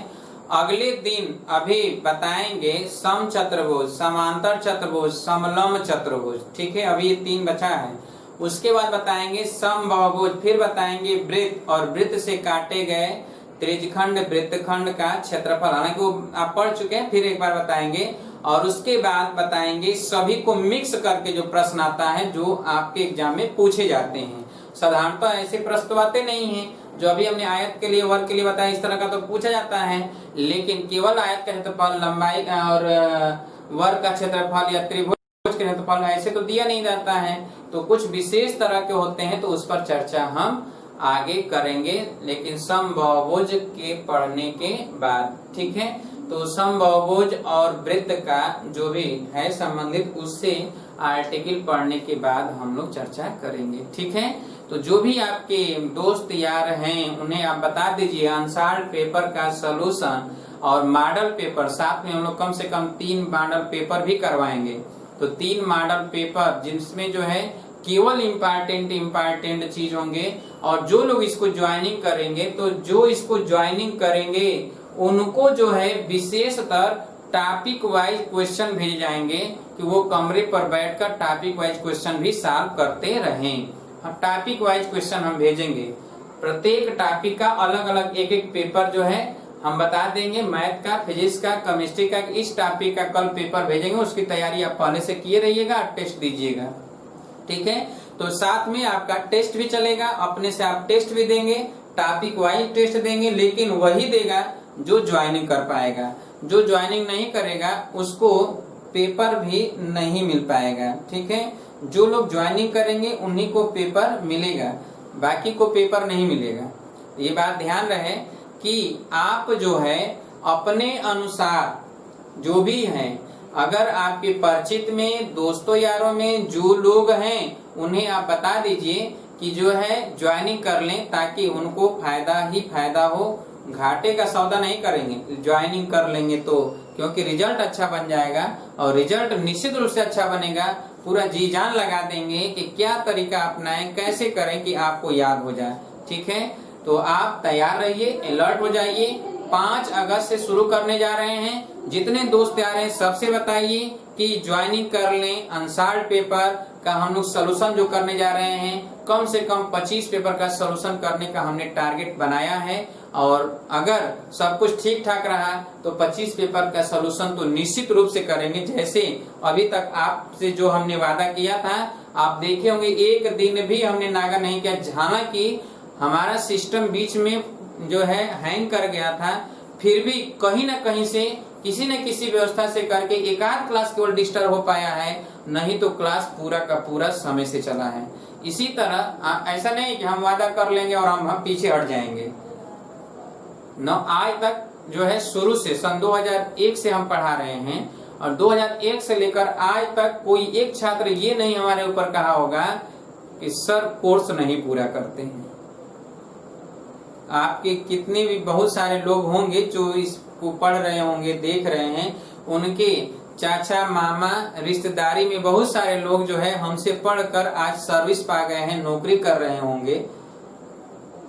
अगले दिन अभी बताएंगे समचतुर्भुज, समांतर चतुर्भुज, समलंब चतुर्भुज। ठीक है, अभी ये 3 बचा है। उसके बाद बताएंगे समबाहुभुज, फिर बताएंगे वृत्त और वृत्त से काटे गए त्रिज्यखंड वृत्तखंड का क्षेत्रफल, हालांकि वो आप पढ़ चुके हैं, फिर एक बार बताएंगे। और उसके बाद बताएंगे सभी को मिक्स करके जो प्रश्न आता है जो आपके एग्जाम में पूछे जाते हैं। साधारणतः ऐसे प्रश्न तो आते नहीं हैं, जो अभी हमने आयत के लिए वर्ग के लिए बताया इस तरह का तो पूछा जाता है, लेकिन केवल आयत का क्षेत्रफल, लंबाई और वर्ग का क्षेत्रफल या त्रिभुज के क्षेत्रफल ऐसे तो दिया नहीं जाता है। तो कुछ विशेष तरह के होते हैं तो उस पर चर्चा हम आगे करेंगे, लेकिन समबाहुभुज के पढ़ने के बाद। ठीक है, तो समबाहुभुज और वृत्त का जो भी है संबंधित उससे आर्टिकल पढ़ने के बाद हम लोग चर्चा करेंगे। ठीक है, तो जो भी आपके दोस्त यार हैं उन्हें आप बता दीजिए अनसॉल्व्ड पेपर का सलूशन और मॉडल पेपर, साथ में हम लोग कम से कम 3 मॉडल पेपर भी करवाएंगे। तो 3 मॉडल पेपर जिसमें जो है केवल इम्पोर्टेंट चीज होंगे, और जो लोग इसको ज्वाइनिंग करेंगे तो जो इसको ज्वाइनिंग करेंगे उनको जो है विशेषतर टॉपिक वाइज क्वेश्चन भेजे जाएंगे कि वो कमरे पर बैठकर टॉपिक वाइज क्वेश्चन भी सॉल्व करते रहें। टॉपिक वाइज क्वेश्चन हम भेजेंगे, प्रत्येक टॉपिक का अलग अलग एक पेपर जो है हम बता देंगे, मैथ का, फिजिक्स का, केमिस्ट्री का, इस टॉपिक का कल पेपर भेजेंगे। उसकी तैयारी आप पहले से किए रहिएगा, टेस्ट दीजिएगा। ठीक है, तो साथ में आपका टेस्ट भी चलेगा, अपने से आप टेस्ट भी देंगे, टॉपिक वाइज टेस्ट देंगे, लेकिन वही देगा जो ज्वाइनिंग कर पाएगा। जो ज्वाइनिंग नहीं करेगा उसको पेपर भी नहीं मिल पाएगा। ठीक है, जो लोग ज्वाइनिंग करेंगे उन्हीं को पेपर मिलेगा, बाकी को पेपर नहीं मिलेगा। ये बात ध्यान रहे कि आप जो है अपने अनुसार जो भी हैं, अगर आपके परिचित में, दोस्तों यारों में जो लोग हैं उन्हें आप बता दीजिए कि जो है ज्वाइनिंग कर लें, ताकि उनको फायदा ही फायदा हो। घाटे का सौदा नहीं करेंगे, ज्वाइनिंग कर लेंगे तो, क्योंकि रिजल्ट अच्छा बन जाएगा और रिजल्ट निश्चित रूप से अच्छा बनेगा। पूरा जी जान लगा देंगे कि क्या तरीका अपनाएं, कैसे करें कि आपको याद हो जाए। ठीक है, तो आप तैयार रहिए, अलर्ट हो जाइए। 5 अगस्त से शुरू करने जा रहे हैं। जितने दोस्त आ रहे हैं सबसे बताइए कि ज्वाइनिंग कर लें। अनसॉल्व्ड पेपर का हम लोग सोल्यूशन जो करने जा रहे हैं, कम से कम 25 पेपर का सोल्यूशन करने का हमने टारगेट बनाया है। और अगर सब कुछ ठीक ठाक रहा तो 25 पेपर का सलूशन तो निश्चित रूप से करेंगे। जैसे अभी तक आपसे जो हमने वादा किया था, आप देखे होंगे एक दिन भी हमने नागा नहीं किया। हालांकि हमारा सिस्टम बीच में जो है हैंग कर गया था, फिर भी कहीं ना कहीं से किसी न किसी व्यवस्था से करके एक आध क्लास केवल डिस्टर्ब हो पाया है, नहीं तो क्लास पूरा का पूरा समय से चला है। इसी तरह ऐसा नहीं कि हम वादा कर लेंगे और हम पीछे हट जाएंगे। आज तक जो है शुरू से सन 2001 से हम पढ़ा रहे हैं और 2001 से लेकर आज तक कोई एक छात्र ये नहीं हमारे ऊपर कहा होगा कि सर कोर्स नहीं पूरा करते हैं। आपके कितने भी बहुत सारे लोग होंगे जो इसको पढ़ रहे होंगे, देख रहे हैं, उनके चाचा मामा रिश्तेदारी में बहुत सारे लोग जो है हमसे पढ़कर आज सर्विस पा गए हैं, नौकरी कर रहे होंगे।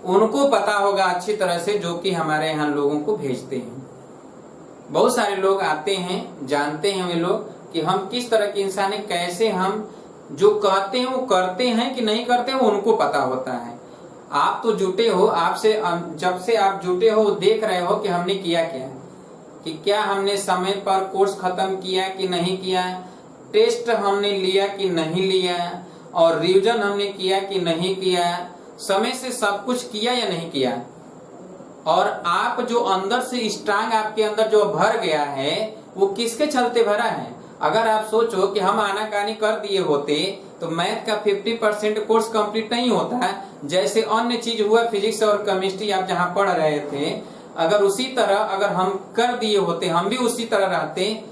उनको पता होगा अच्छी तरह से जो कि हमारे यहाँ लोगों को भेजते हैं। बहुत सारे लोग आते हैं, जानते हैं वे लोग कि हम किस तरह के इंसान हैं, कैसे हम जो कहते हैं वो करते हैं कि नहीं करते वो उनको पता होता है। आप तो जुटे हो, आपसे जब से आप जुटे हो देख रहे हो कि हमने किया क्या, कि क्या हमने समय पर कोर्स खत्म किया कि नहीं किया, टेस्ट हमने लिया कि नहीं लिया, और रिवीजन हमने किया कि नहीं किया, समय से सब कुछ किया या नहीं किया। और आप जो अंदर से स्ट्रांग आपके अंदर जो भर गया है वो किसके चलते भरा है। अगर आप सोचो कि हम आनाकानी कर दिए होते तो मैथ का 50% कोर्स कंप्लीट नहीं होता। जैसे अन्य चीज हुआ फिजिक्स और केमिस्ट्री आप जहां पढ़ रहे थे, अगर उसी तरह अगर हम कर दिए होते, हम भी उसी तरह रहते,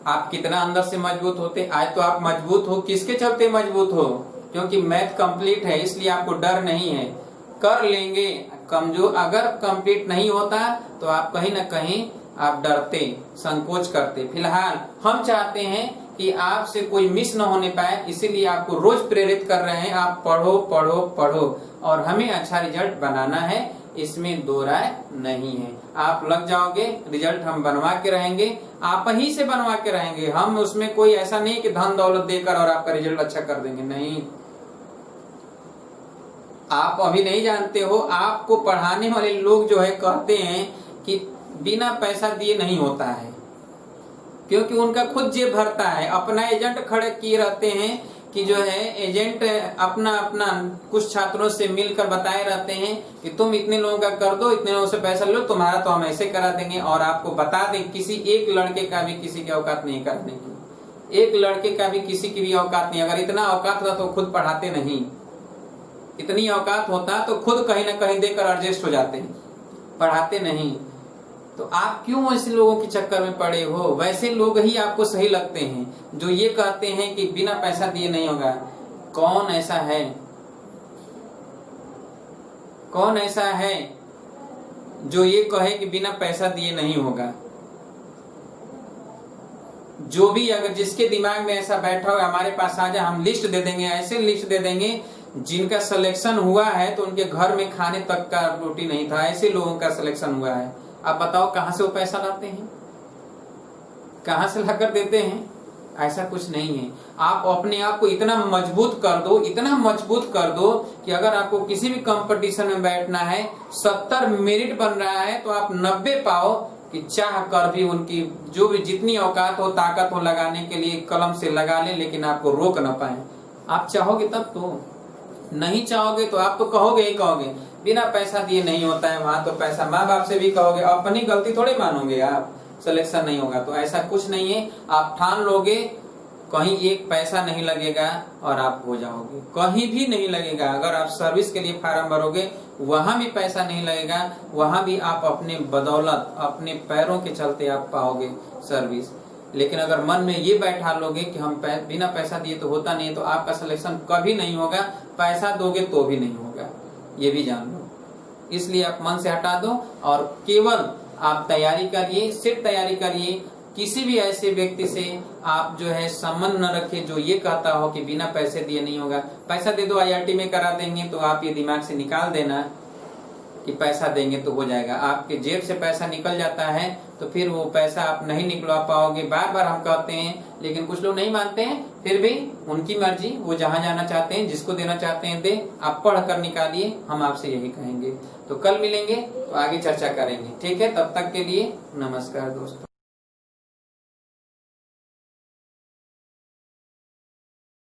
आप कितना अंदर से मजबूत होते। आज तो आप मजबूत हो, किसके चलते मजबूत हो, क्योंकि मैथ कंप्लीट है, इसलिए आपको डर नहीं है, कर लेंगे। कमजोर अगर कंप्लीट नहीं होता तो आप कहीं ना कहीं आप डरते, संकोच करते। फिलहाल हम चाहते हैं कि आपसे कोई मिस न होने पाए, इसीलिए आपको रोज प्रेरित कर रहे हैं, आप पढ़ो पढ़ो पढ़ो और हमें अच्छा रिजल्ट बनाना है, इसमें दो राय नहीं है। आप लग जाओगे, रिजल्ट हम बनवा के रहेंगे, आप ही से बनवा के रहेंगे। हम उसमें कोई ऐसा नहीं कि धन दौलत देकर और आपका रिजल्ट अच्छा कर देंगे, नहीं। आप अभी नहीं जानते हो, आपको पढ़ाने वाले लोग जो है कहते हैं कि बिना पैसा दिए नहीं होता है, क्योंकि उनका खुद जेब भरता है। अपना एजेंट खड़े किए रहते हैं कि जो है एजेंट अपना अपना कुछ छात्रों से मिलकर बताए रहते हैं कि तुम इतने लोगों का कर दो, इतने लोगों से पैसा लो, तुम्हारा तो हम ऐसे करा देंगे। और आपको बता दें, किसी एक लड़के का भी किसी की औकात नहीं करने की, एक लड़के का भी किसी की भी औकात नहीं। अगर इतना औकात होता तो खुद पढ़ाते नहीं, इतनी औकात होता तो खुद कहीं ना कहीं देकर एडजस्ट हो जाते हैं, पढ़ाते नहीं। तो आप क्यों ऐसे लोगों के चक्कर में पड़े हो। वैसे लोग ही आपको सही लगते हैं जो ये कहते हैं कि बिना पैसा दिए नहीं होगा। कौन ऐसा है, कौन ऐसा है जो ये कहे कि बिना पैसा दिए नहीं होगा। जो भी अगर जिसके दिमाग में ऐसा बैठा हो हमारे पास आ जाए, हम लिस्ट दे देंगे, ऐसे लिस्ट दे देंगे जिनका सिलेक्शन हुआ है तो उनके घर में खाने तक का रोटी नहीं था, ऐसे लोगों का सिलेक्शन हुआ है। आप बताओ कहां से वो पैसा लाते हैं, कहां से लाकर देते हैं। ऐसा कुछ नहीं है। आप अपने आप को इतना मजबूत कर दो, इतना मजबूत कर दो कि अगर आपको किसी भी कंपटीशन में बैठना है, 70 मेरिट बन रहा है तो आप 90 पाओ, कि चाह कर भी उनकी जो भी जितनी औकात हो ताकत हो लगाने के लिए कलम से लगा ले, लेकिन आपको रोक न पाए। आप चाहोगे तब तो, नहीं चाहोगे तो आप तो कहोगे ही कहोगे बिना पैसा दिए नहीं होता है। वहां तो पैसा, माँ बाप से भी कहोगे, अपनी गलती थोड़ी मानोगे आप, सिलेक्शन नहीं होगा तो। ऐसा कुछ नहीं है। आप ठान लोगे कहीं एक पैसा नहीं लगेगा और आप हो जाओगे, कहीं भी नहीं लगेगा। अगर आप सर्विस के लिए फार्म भरोगे वहां भी पैसा नहीं लगेगा, वहां भी आप अपने बदौलत अपने पैरों के चलते आप पाओगे सर्विस। लेकिन अगर मन में ये बैठा लोगे कि हम बिना पैसा दिए तो होता नहीं, तो आपका सिलेक्शन कभी नहीं होगा। पैसा दोगे तो भी नहीं होगा, ये भी जान लो। इसलिए आप मन से हटा दो और केवल आप तैयारी करिए, सिर्फ तैयारी करिए। किसी भी ऐसे व्यक्ति से आप जो है संबंध न रखिए जो ये कहता हो कि बिना पैसे दिए नहीं होगा। पैसा दे दो IIT में करा देंगे, तो आप ये दिमाग से निकाल देना कि पैसा देंगे तो हो जाएगा। आपके जेब से पैसा निकल जाता है तो फिर वो पैसा आप नहीं निकलवा पाओगे। बार बार हम कहते हैं, लेकिन कुछ लोग नहीं मानते हैं, फिर भी उनकी मर्जी, वो जहां जाना चाहते हैं, जिसको देना चाहते हैं दे। आप पढ़ कर निकालिए, हम आपसे यही कहेंगे। तो कल मिलेंगे तो आगे चर्चा करेंगे, ठीक है? तब तक के लिए नमस्कार दोस्तों।